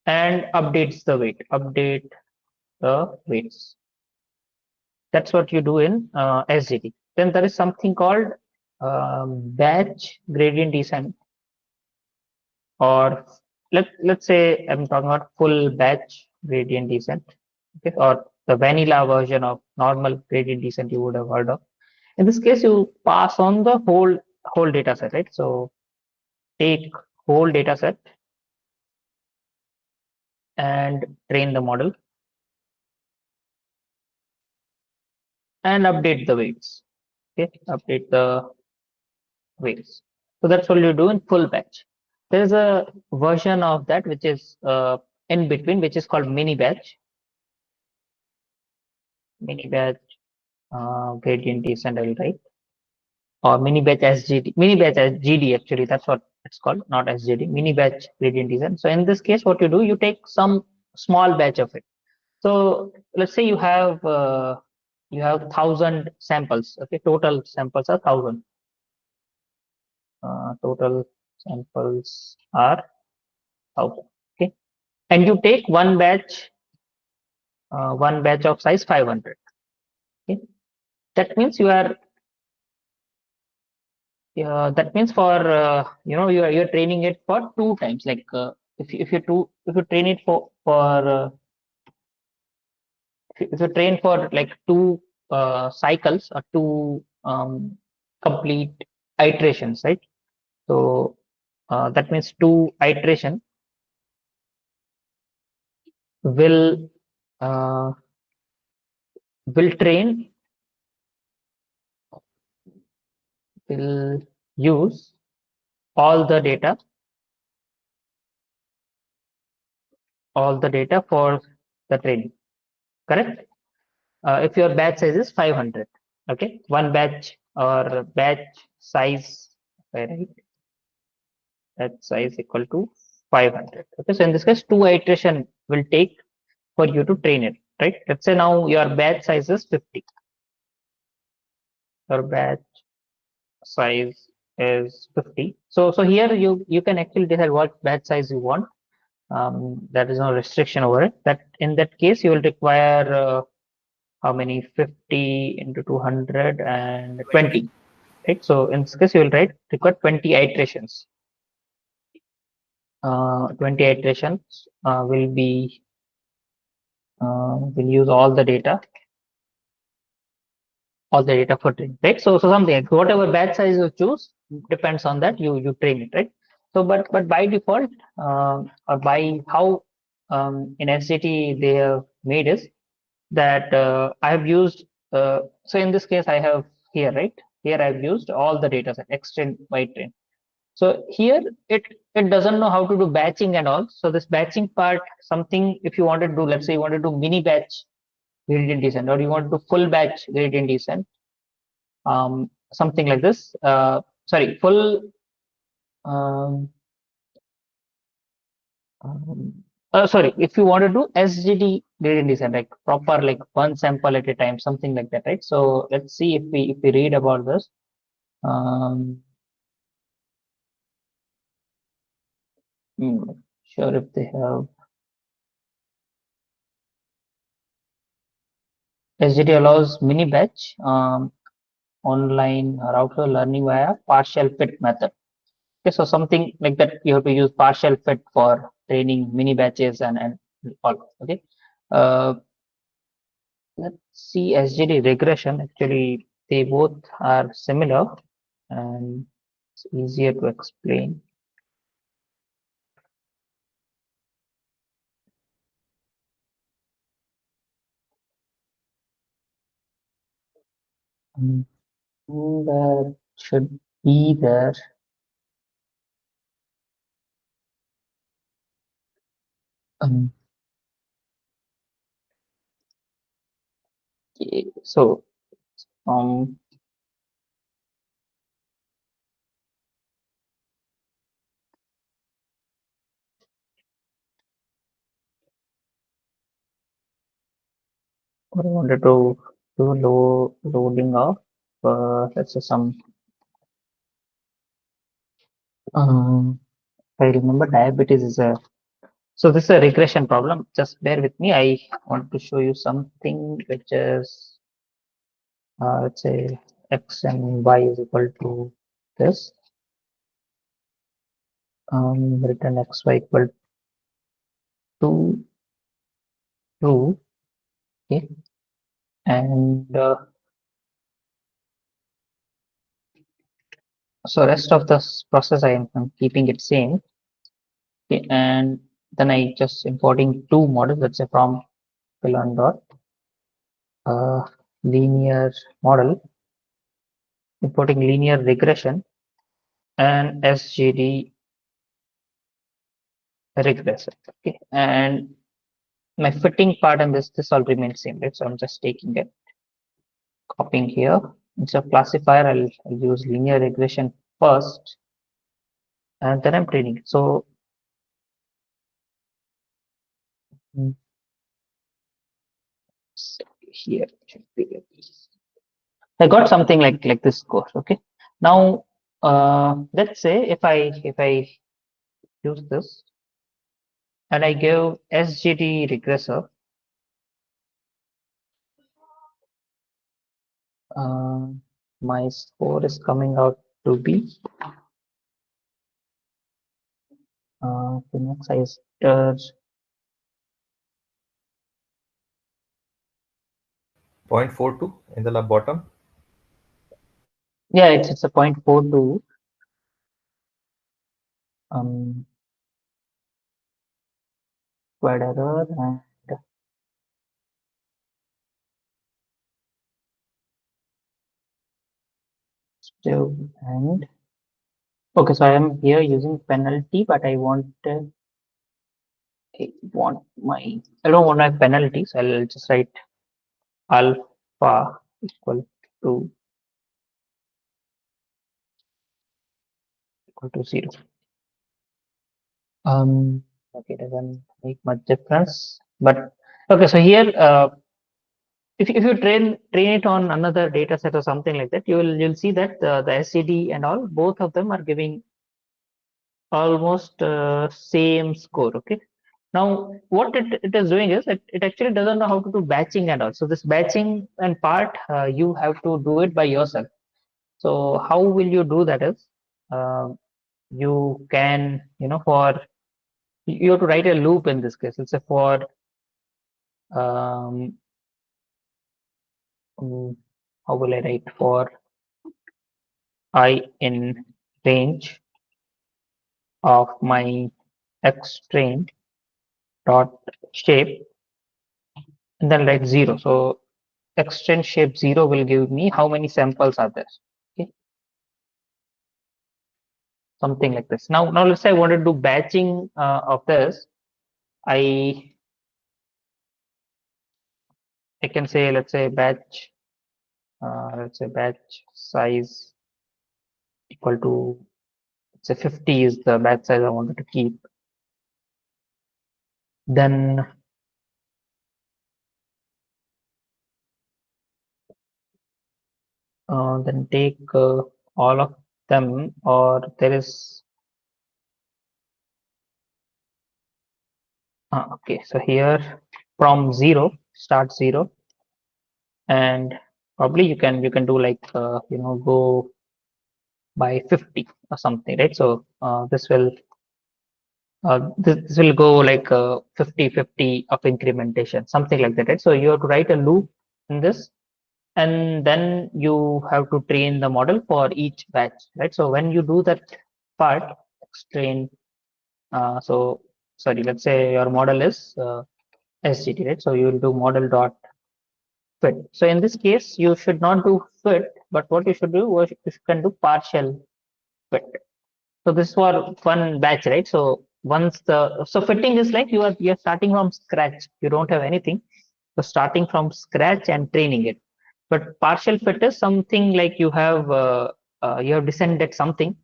and updates the weight, update the weights. That's what you do in SGD. Then there is something called batch gradient descent, or let's say I'm talking about full batch gradient descent, okay, or the vanilla version of normal gradient descent you would have heard of. In this case, you pass on the whole data set, right? So take whole data set and train the model and update the weights. Okay, update the weights. So that's what you do in full batch. There is a version of that which is in between, which is called mini batch gradient descent, right? Or mini batch SGD, mini batch SGD actually, that's what it's called, not SGD, mini batch gradient descent. So in this case, what you do, you take some small batch of it. So let's say you have 1,000 samples. Okay, total samples are 1,000. Total samples are 1,000. Okay, and you take one batch of size 500. Okay, that means you are that means for you're training it for two times. Like if you train it for if you train for like two cycles or two complete iterations, right? So that means two iteration will uh, will train will use all the data for the training. Correct? If your batch size is 500, okay, one batch or batch size, right? Batch size equal to 500. Okay, so in this case, two iteration will take for you to train it, right? Let's say now your batch size is 50. Your batch size is 50. So here you can actually decide what batch size you want. That is no restriction over it. That in that case you will require how many 50 into 200 and 20, right? So in this case you will require 20 iterations. 20 iterations will use all the data for training, right? So something like whatever batch size you choose depends on that you train it, right? So but by default or by how in SGT they have made is that I have used so in this case I have here, right? Here I've used all the data set extend by train. So here it doesn't know how to do batching and all. So this batching part, something if you wanted to do, let's say you wanted to do mini batch gradient descent or you want to do full batch gradient descent, something like this. Sorry, full. Um, Sorry, if you want to do SGD gradient descent, like proper, like one sample at a time, something like that, right? So let's see if we read about this. Sure if they have SGD allows mini batch online router learning via partial fit method. Okay, so something like that you have to use partial fit for training mini batches and all. Okay. Uh, let's see SGD regression. Actually, they both are similar, and It's easier to explain. That should be there. Okay, so what I wanted to do loading of let's say some I remember diabetes is a so this is a regression problem. Just bear with me. I want to show you something which is let's say x and y is equal to this. Written xy equal to 2. Okay, and so rest of this process I'm keeping it same. Okay, and then I just importing two models. Let's say from learn dot linear model, importing linear regression and SGD regressor. Okay, and my fitting part and this all remains same, right? So I'm just taking it, copying here. Instead of classifier, I'll use linear regression first, and then I'm training it. So here should be like this. I got something like this course. Okay, now let's say if I use this and I give SGD regressor, my score is coming out to be the next size 0.42 in the bottom. yeah, it's a 0.42 squared error and still and okay, so I am here using penalty, but I don't want my penalty, so I'll just write alpha to equal to 0. Okay, doesn't make much difference, but okay, so here if you train it on another data set or something like that, you'll see that the SCD and all, both of them are giving almost same score. Okay, now what it is doing is it actually doesn't know how to do batching and all. So this batching and part you have to do it by yourself. So how will you do that is you can for you have to write a loop in this case. Let's say for um, how will I write for I in range of my x train dot shape and then write 0. So x train shape 0 will give me how many samples are there. Okay, something like this. Now let's say I want to do batching of this. I can say let's say batch size equal to let's say 50 is the batch size I wanted to keep. Then take all of them, or there is okay, so here from 0 start 0, and probably you can do like go by 50 or something, right? So this will go like 50 50 of incrementation, something like that, right? So you have to write a loop in this and then you have to train the model for each batch, right? So when you do that part, train, so sorry, let's say your model is SGT, right? So you will do model dot fit. So in this case, you should not do fit, but what you should do was you can do partial fit. So this is for one batch, right? So once the so fitting is like you're starting from scratch. You don't have anything. So starting from scratch and training it. But partial fit is something like you have descended something,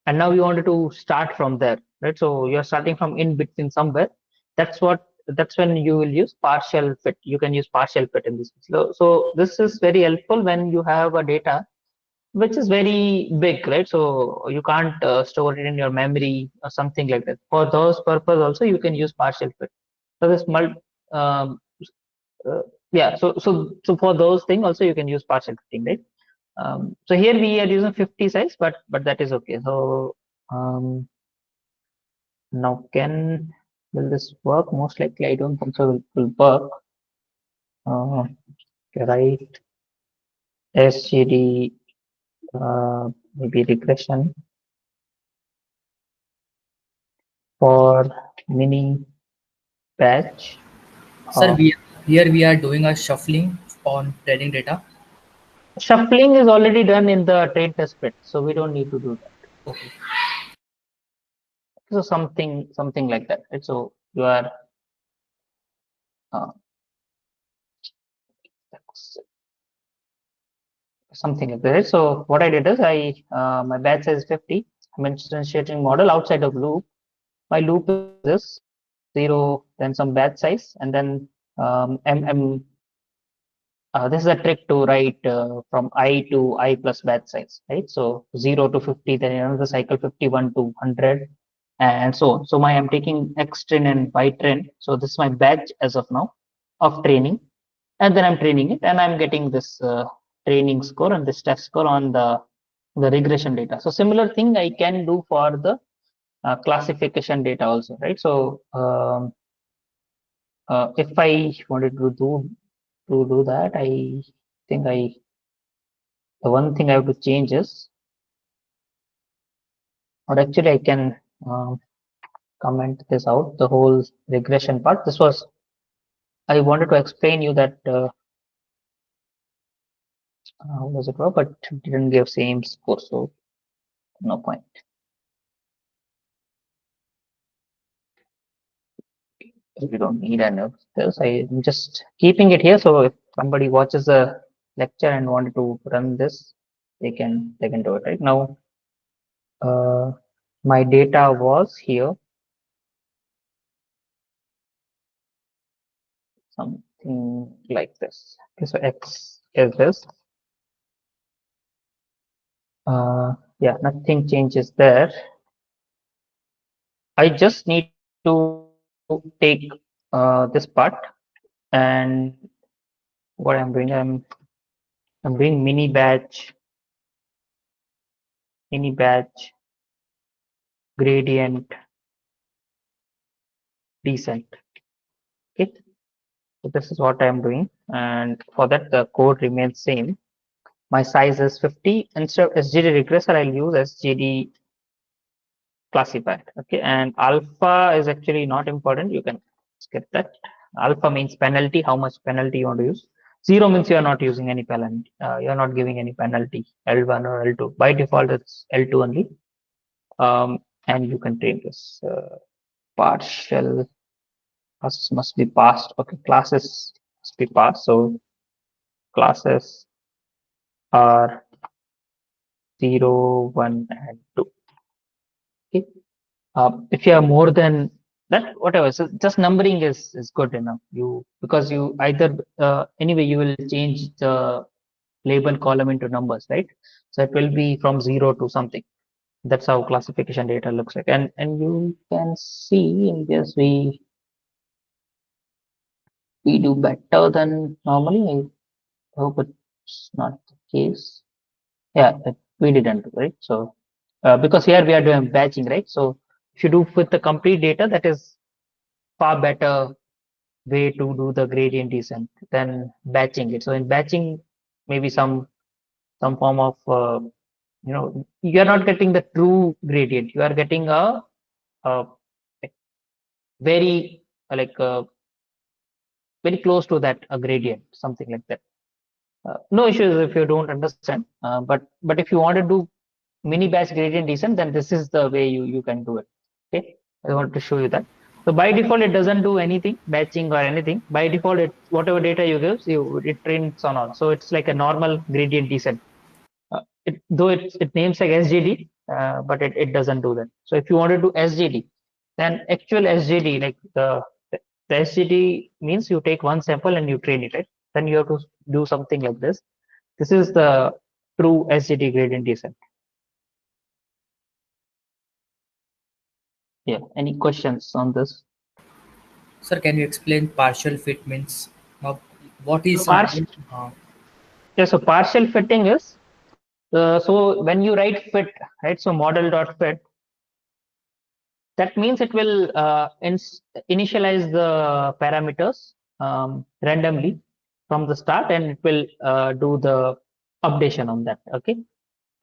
and now you wanted to start from there, right? So you're starting from in between somewhere. That's when you will use partial fit. You can use partial fit in this. So this is very helpful when you have a data which is very big, right? So you can't store it in your memory or something like that. For those purpose also you can use partial fit. So this um, uh, yeah. So for those things also you can use partial fitting, right? So here we are using 50 size, but that is okay. So now will this work? Most likely I don't think so. Will work. Right. SGD maybe regression for mini batch. Sir, here we are doing a shuffling on training data. Shuffling is already done in the train test bit, so we don't need to do that. Okay. So something like that, right? So you are uh, something like that, right? So what I did is my batch size is 50. I'm instantiating model outside of loop. My loop is this 0, then some batch size, and then this is a trick to write from I to I plus batch size, right? So 0 to 50, then another cycle 51 to 100, and so on. So I'm taking X train and Y train. So this is my batch as of now of training, and then I'm training it, and I'm getting this training score and this test score on the regression data. So similar thing I can do for the classification data also, right? So if I wanted to do that, I think the one thing I have to change is, or actually I can comment this out, the whole regression part. This was, I wanted to explain you that how does it work, but it didn't give same score, so no point. We don't need any of this. I'm just keeping it here, so if somebody watches the lecture and wanted to run this, they can do it right now. My data was here, something like this. Okay, so X is this. Yeah, nothing changes there. I just need to take this part, and what I'm doing, I'm doing mini batch gradient descent. Okay, so this is what I'm doing, and for that the code remains same. My size is 50. Instead of SGD regressor, I'll use SGD classified. Okay, and alpha is actually not important. You can skip that. Alpha means penalty, how much penalty you want to use. 0 means you are not using any penalty. You are not giving any penalty, L1 or L2. By default, it's L2 only. And you can train this partial classes must be passed. Okay, classes must be passed. So classes are 0, 1, and 2. Okay. If you have more than that, whatever, so just numbering is good enough. Because you either anyway you will change the label column into numbers, right? So it will be from 0 to something. That's how classification data looks like, and you can see in this we do better than normally. I hope it's not the case. Yeah, we didn't, right? So because here we are doing batching, right? So if you do with the complete data, that is far better way to do the gradient descent than batching it. So in batching, maybe some form of you are not getting the true gradient. You are getting a like very like very close to that a gradient, something like that. No issues if you don't understand. But if you want to do mini batch gradient descent, then this is the way you can do it. Okay, I want to show you that. So by default, it doesn't do anything batching or anything. By default, it whatever data you give, it trains on all. So it's like a normal gradient descent. Though it names like SGD, but it doesn't do that. So if you want to do SGD, then actual SGD, like the SGD means you take one sample and you train it, right? Then you have to do something like this. This is the true SGD gradient descent. Yeah. Any questions on this? Sir, can you explain partial fit means? Now, what is So yeah. So partial fitting is so when you write fit, right? So model dot fit, that means it will initialize the parameters randomly from the start, and it will do the updation on that. Okay.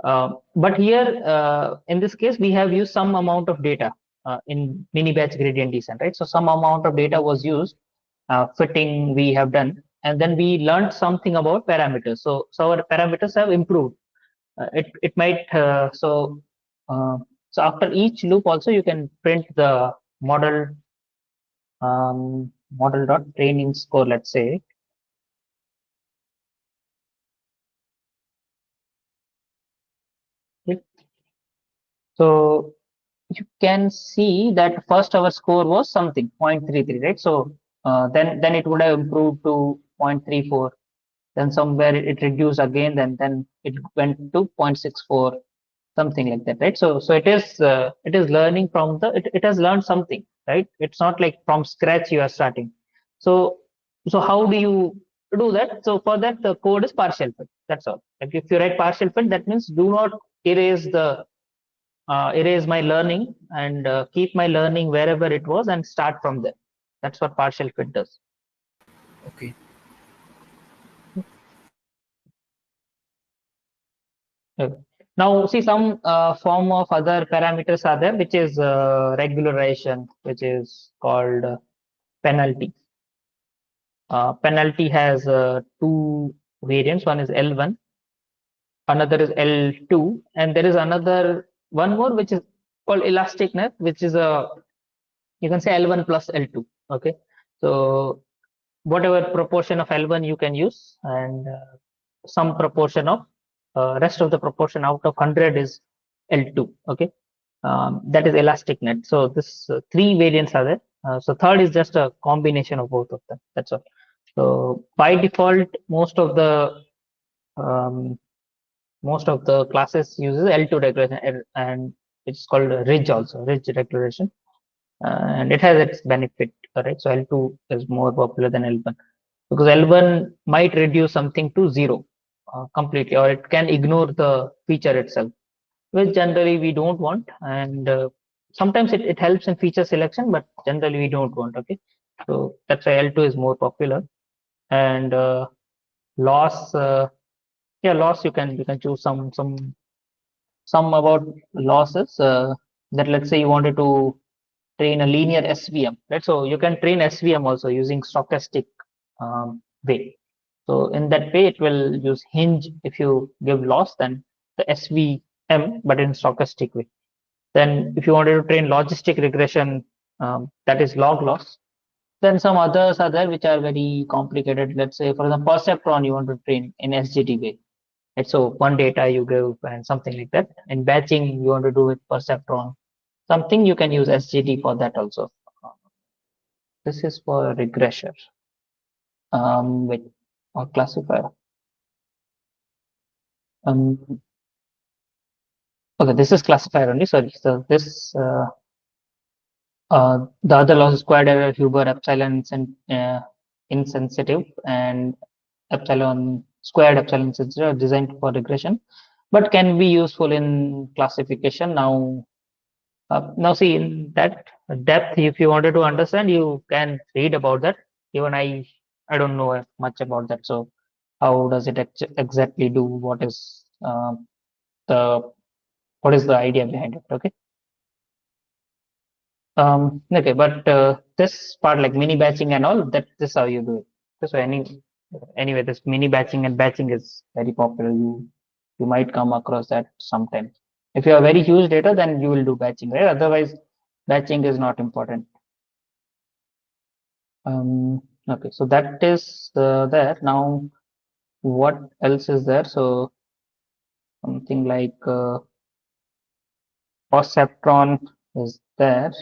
But here, in this case, we have used some amount of data in mini batch gradient descent, right? So some amount of data was used, fitting we have done, and then we learned something about parameters. So our parameters have improved. It might uh, so after each loop also you can print the model model dot training score. Let's say. Okay. So you can see that first our score was something 0.33, right? So then it would have improved to 0.34. Then somewhere it reduced again. Then it went to 0.64, something like that, right? So it is learning from it has learned something, right? It's not like from scratch you are starting. So how do you do that? So for that, the code is partial fit. That's all. Like if you write partial fit, that means do not erase my learning, and keep my learning wherever it was and start from there. That's what partial fit does. okay. Okay. Now see some form of other parameters are there, which is regularization, which is called penalty. Penalty has two variants. One is L1, another is L2, and there is another one more which is called elasticness, which is a you can say L1 plus L2. Okay, so whatever proportion of L1 you can use, and some proportion of rest of the proportion out of 100 is L2. Okay, that is elastic net. So this three variants are there. So third is just a combination of both of them. That's all. So by default, um, most of the classes uses L2 declaration, and it's called ridge also, ridge declaration, and it has its benefit. Right, so L2 is more popular than L1 because L1 might reduce something to zero completely, or it can ignore the feature itself, which generally we don't want. And sometimes it helps in feature selection, but generally we don't want. Okay, so that's why L2 is more popular. And loss, yeah, loss you can choose some about losses, that let's say you wanted to train a linear SVM, right? So you can train SVM also using stochastic way. So in that way, it will use hinge. If you give loss, then the SVM, but in stochastic way. Then if you wanted to train logistic regression, that is log loss. Then some others are there which are very complicated. Let's say, for example, perceptron you want to train in SGD way. Right? So one data you give and something like that. In batching, you want to do with perceptron. Something you can use SGD for that also. This is for regressor. With or classifier. Um, okay, this is classifier only. Sorry. So this the other loss is squared error, Huber, epsilon, insensitive, and epsilon squared epsilon insensitive are designed for regression, but can be useful in classification. Now see in that depth, if you wanted to understand, you can read about that. Even I don't know much about that, so how does it exactly do, what is the idea behind it. Okay. Okay, but this part like mini batching and all that, this is how you do it. So anyway, this mini batching and batching is very popular. You might come across that sometime. If you have very huge data, then you will do batching, right? Otherwise, batching is not important. Okay, so that is there. Now, what else is there? So something like perceptron is there.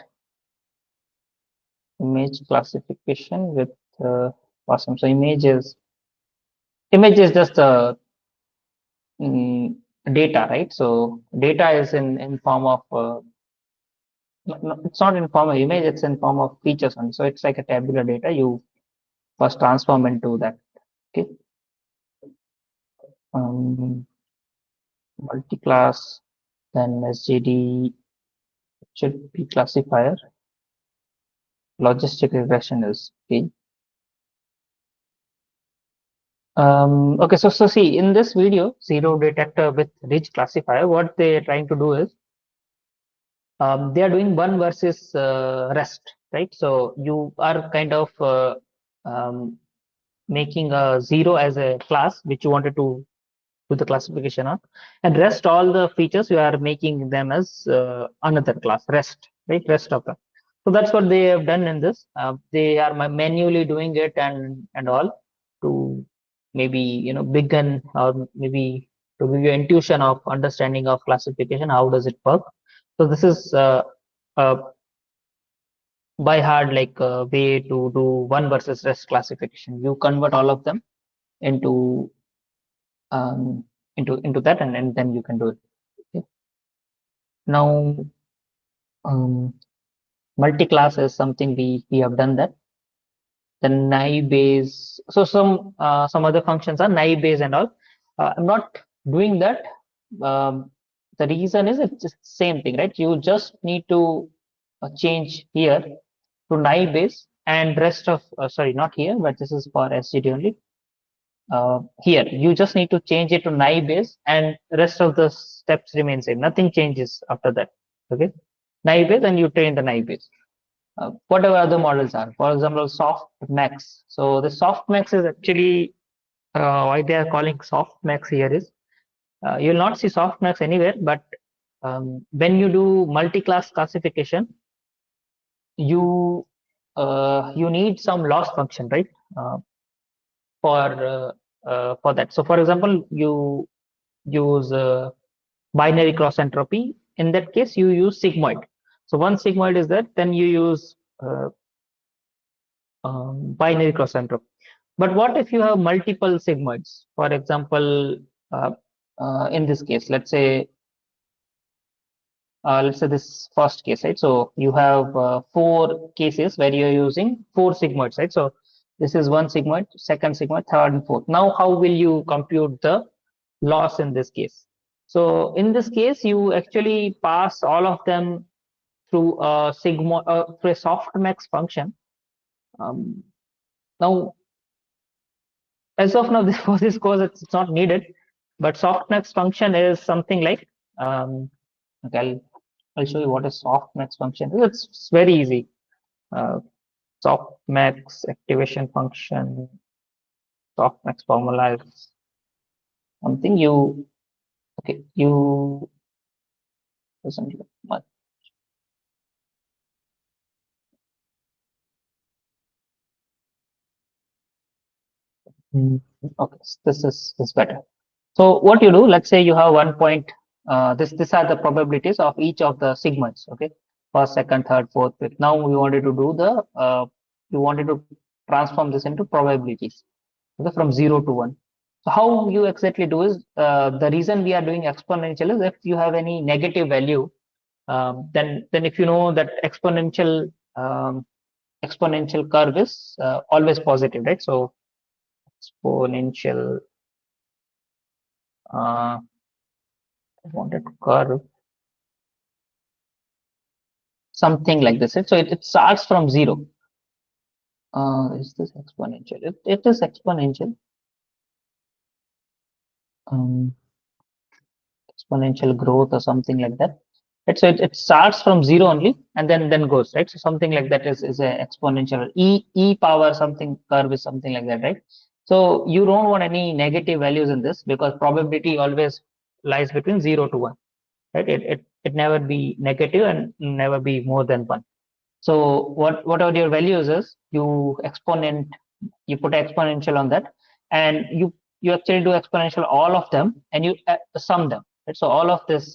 Image classification with awesome. So image is just data, right? So data is in form of no, it's not in form of image, it's in form of features only. So it's like a tabular data. You first transform into that. Okay. Multiclass, then SGD should be classifier. Logistic regression is okay. Okay, so see in this video, zero detector with rich classifier, what they're trying to do is they are doing one versus rest, right? So you are kind of um, making a zero as a class which you wanted to do the classification on, and rest all the features you are making them as another class, rest, right? Rest of them. So that's what they have done in this. They are manually doing it and all to maybe begin or maybe to give you intuition of understanding of classification. How does it work? So this is uh, by hard like way to do one versus rest classification. You convert all of them into um, that, and then you can do it. Okay. Now, multi-class is something we have done that. The naive base. So some other functions are naive base and all. I'm not doing that. The reason is it's just same thing, right? You just need to change here to naive base, and rest of sorry, not here, but this is for SGD only. Here you just need to change it to naive base, and rest of the steps remain same. Nothing changes after that. Okay, naive base, and you train the naive base. Whatever other models are, for example, Softmax. So the Softmax is actually why they are calling Softmax here is you'll not see Softmax anywhere, but when you do multi-class classification, you you need some loss function, right? For that. So for example, you use binary cross entropy. In that case, you use sigmoid. So once sigmoid is there, then you use binary cross entropy. But what if you have multiple sigmoids? For example, uh, in this case, let's say this first case, right? So you have 4 cases where you're using 4 sigmoids, right? So this is one sigmoid, second sigmoid, third, and fourth. Now, how will you compute the loss in this case? So in this case, you actually pass all of them through a through a softmax function. Now, as of now, for this course, it's not needed, but softmax function is something like okay, I'll show you what a softmax function is. It's very easy. Uh, softmax activation function, softmax formula is something you okay you doesn't look much. Okay, this is better. So what you do, let's say you have 1 point. These are the probabilities of each of the sigmoids. Okay, first, second, third, fourth, fifth. Now we wanted to do the you wanted to transform this into probabilities. Okay, from 0 to 1. So how you exactly do is the reason we are doing exponential is if you have any negative value, then if you know that exponential curve is always positive, right? So exponential I wanted curve something like this. Right? So it starts from 0. Is this exponential? It is exponential. um, exponential growth or something like that. Right? So it starts from zero only and then goes, right? So something like that is a exponential e power something curve is something like that, right? So you don't want any negative values in this because probability always lies between 0 to 1, right? It never be negative and never be more than 1. So whatever your values is, you put exponential on that, and you actually do exponential all of them, and you sum them. Right? So all of this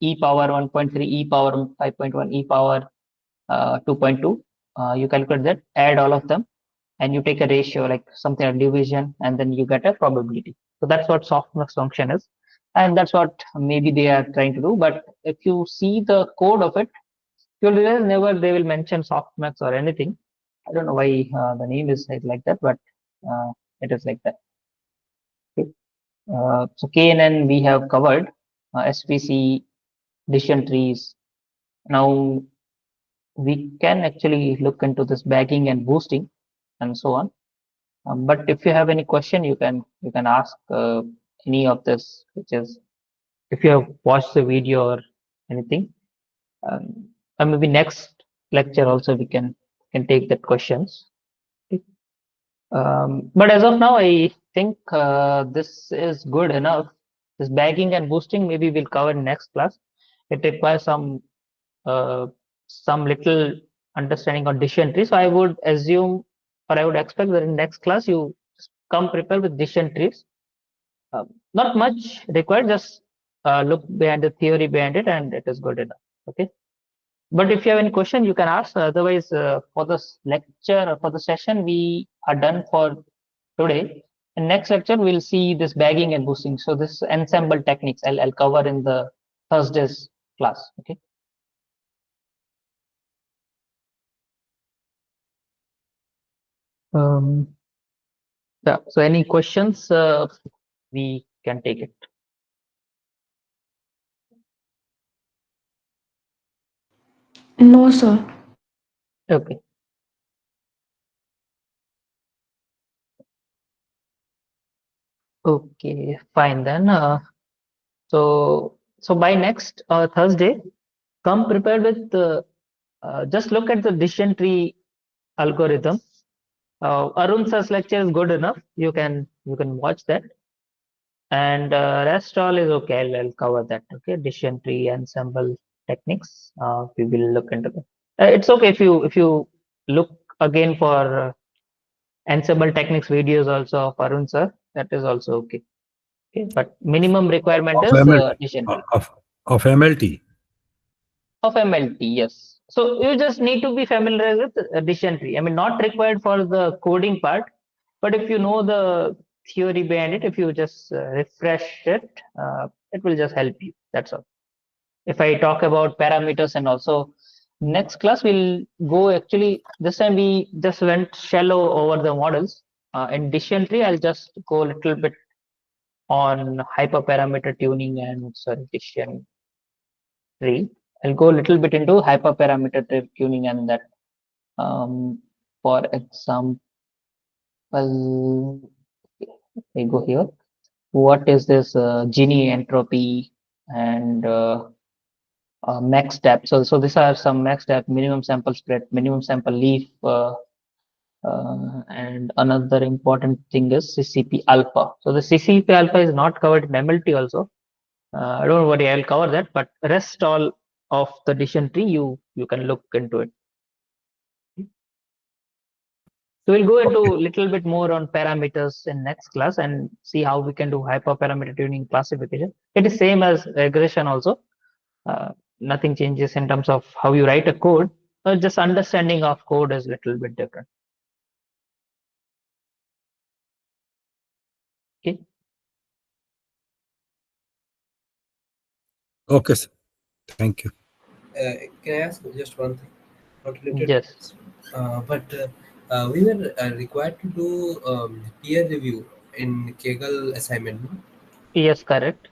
e power 1.3, e power 5.1, e power 2.2, you calculate that, add all of them, and you take a ratio like something like division, and then you get a probability. So that's what softmax function is, and that's what maybe they are trying to do. But if you see the code of it, you'll realize never they will mention softmax or anything. I don't know why the name is like that, but it is like that. Okay. So KNN we have covered, SPC, decision trees. Now we can actually look into this bagging and boosting and so on. But if you have any question, you can ask any of this, which is if you have watched the video or anything. Or maybe next lecture also we can take that questions. Okay. But as of now, I think this is good enough. This bagging and boosting maybe we'll cover in next class. It requires uh, some little understanding on decision trees. So I would assume, or I would expect that in next class you come prepared with decision trees. Not much required, just look behind the theory behind it, and it is good enough. Okay. But if you have any question, you can ask. Otherwise, for this lecture or for the session, we are done for today. In next lecture, we'll see this bagging and boosting. So this ensemble techniques I'll cover in the Thursday's class. Okay. Yeah. So any questions? We can take it. No, sir. Okay. Okay. Fine then. So by next Thursday, come prepared with just look at the decision tree algorithm. Arun sir's lecture is good enough. You can watch that, and rest all is okay. I'll cover that. Okay, decision tree ensemble techniques. We will look into that. It's okay if you look again for ensemble techniques videos also of Arun sir. That is also okay. Okay, but minimum requirement Of is MLT. decision tree. Of MLT. Of MLT, yes. So you just need to be familiar with decision tree. I mean, not required for the coding part, but if you know the theory behind it, if you just refresh it, it will just help you. That's all. If I talk about parameters and also next class, we'll go actually, this time we just went shallow over the models. In decision tree, I'll just go a little bit on hyperparameter tuning and sorry, decision tree. I'll go a little bit into hyperparameter tuning and that. For example, I go here. What is this Gini entropy and max step? So these are some max step, minimum sample spread, minimum sample leaf, and another important thing is CCP alpha. So the CCP alpha is not covered in MLT also. Don't worry, I'll cover that. But rest all of the decision tree, you can look into it. So we'll go into Okay. little bit more on parameters in next class and see how we can do hyperparameter tuning classification. It is same as regression also. Nothing changes in terms of how you write a code. Just understanding of code is little bit different. Okay. Okay, sir. Thank you. Can I ask just one thing? Not related to Yes. this. But we were required to do peer review in Kaggle assignment. No? Yes. Correct.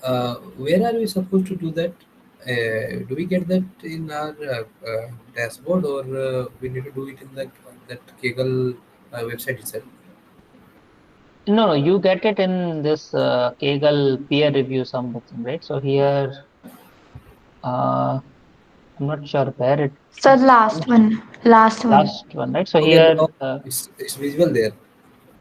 Where are we supposed to do that? Do we get that in our dashboard, or we need to do it in that Kaggle website itself? No, you get it in this Kaggle peer review something, right? So here, I'm not sure where it Sir, is last published. one. Last one. Last one, right? So Okay, here, oh, it's visible there.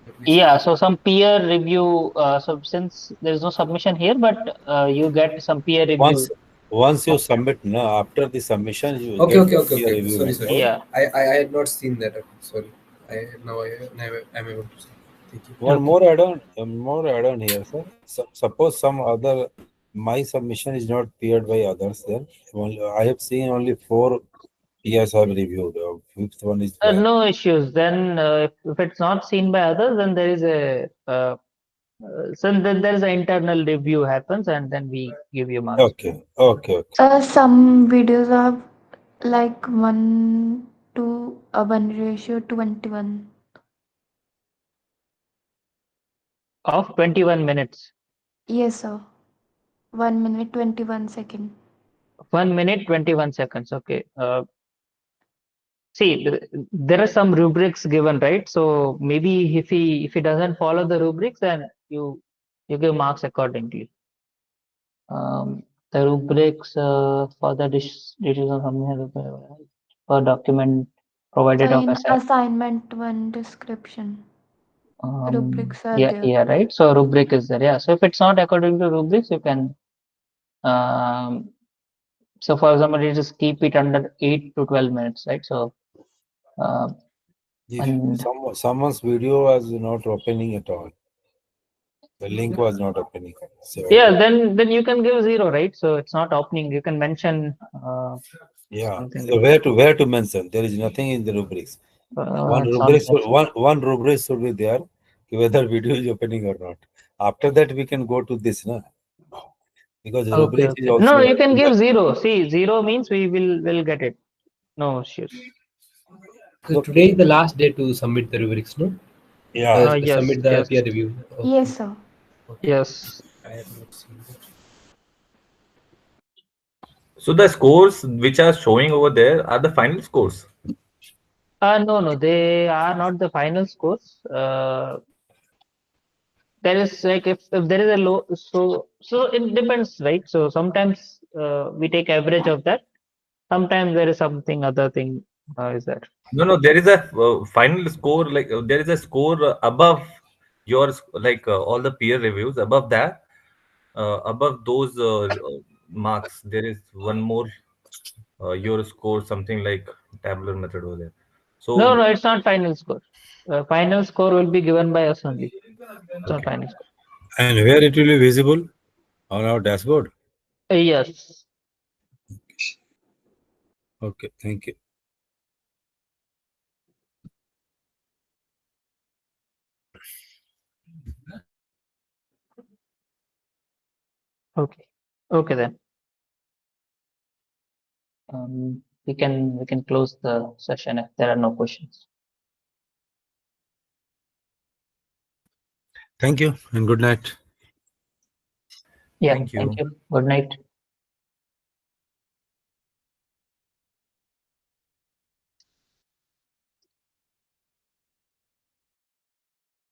Let me see. yeah, so some peer review. So since there is no submission here, but you get some peer Once review. once you submit, no, after the submission, you Okay, get okay, the okay, peer okay. review Sorry, method. sorry. Yeah. I had not seen that. Okay, sorry. I'm able to see. Thank you. One Okay. more add-on here, sir. Suppose some other my submission is not peered by others. Then I have seen only 4 peers have reviewed. Fifth one is there. No issues. Then, if it's not seen by others, then there is a so then there is an internal review happens, and then we give you marks. Okay, okay, okay. Some videos are like 1:1 ratio 21. Of 21 minutes. Yes, sir. 1 minute 21 second. 1 minute 21 seconds. Okay. See, there are some rubrics given, right? So maybe if he doesn't follow the rubrics, then you give marks accordingly. The rubrics for the decision for document provided of In asset. assignment 1 description, rubrics are Yeah, there. yeah, right. So rubric is there. Yeah. So if it's not according to rubrics, you can. Um, so for example, you just keep it under 8 to 12 minutes, right? So If and someone's video was not opening at all, the link was not opening. So yeah, then you can give 0, right? So it's not opening. You can mention yeah. something So like where to mention? There is nothing in the rubrics. One it's not rubric should, mentioned. one rubric should be there, whether video is opening or not. After that, we can go to this, na? Because the Okay, rubrics is okay. No, also you can in give the, 0. See, 0 means will get it. No issues. So today is the last day to submit the rubrics, no? yeah. Yes, Submit the yes, peer review. Okay. Yes, sir. yes. I have not seen that. So the scores which are showing over there are the final scores. No, they are not the final scores. There is like if there is a low, so it depends, right? So sometimes we take average of that. Sometimes there is something other thing is there. No, no, there is a final score. Like there is a score above yours, like all the peer reviews. Above that, above those marks, there is one more your score, something like tabular method over there. No, So no, it's not final score. Final score will be given by us only. It's not okay. final score. And where it will be visible on our dashboard. Yes. Okay, thank you. Okay. Okay then. We can close the session if there are no questions. Thank you and good night. Yeah. Thank Thank you. you. Good night.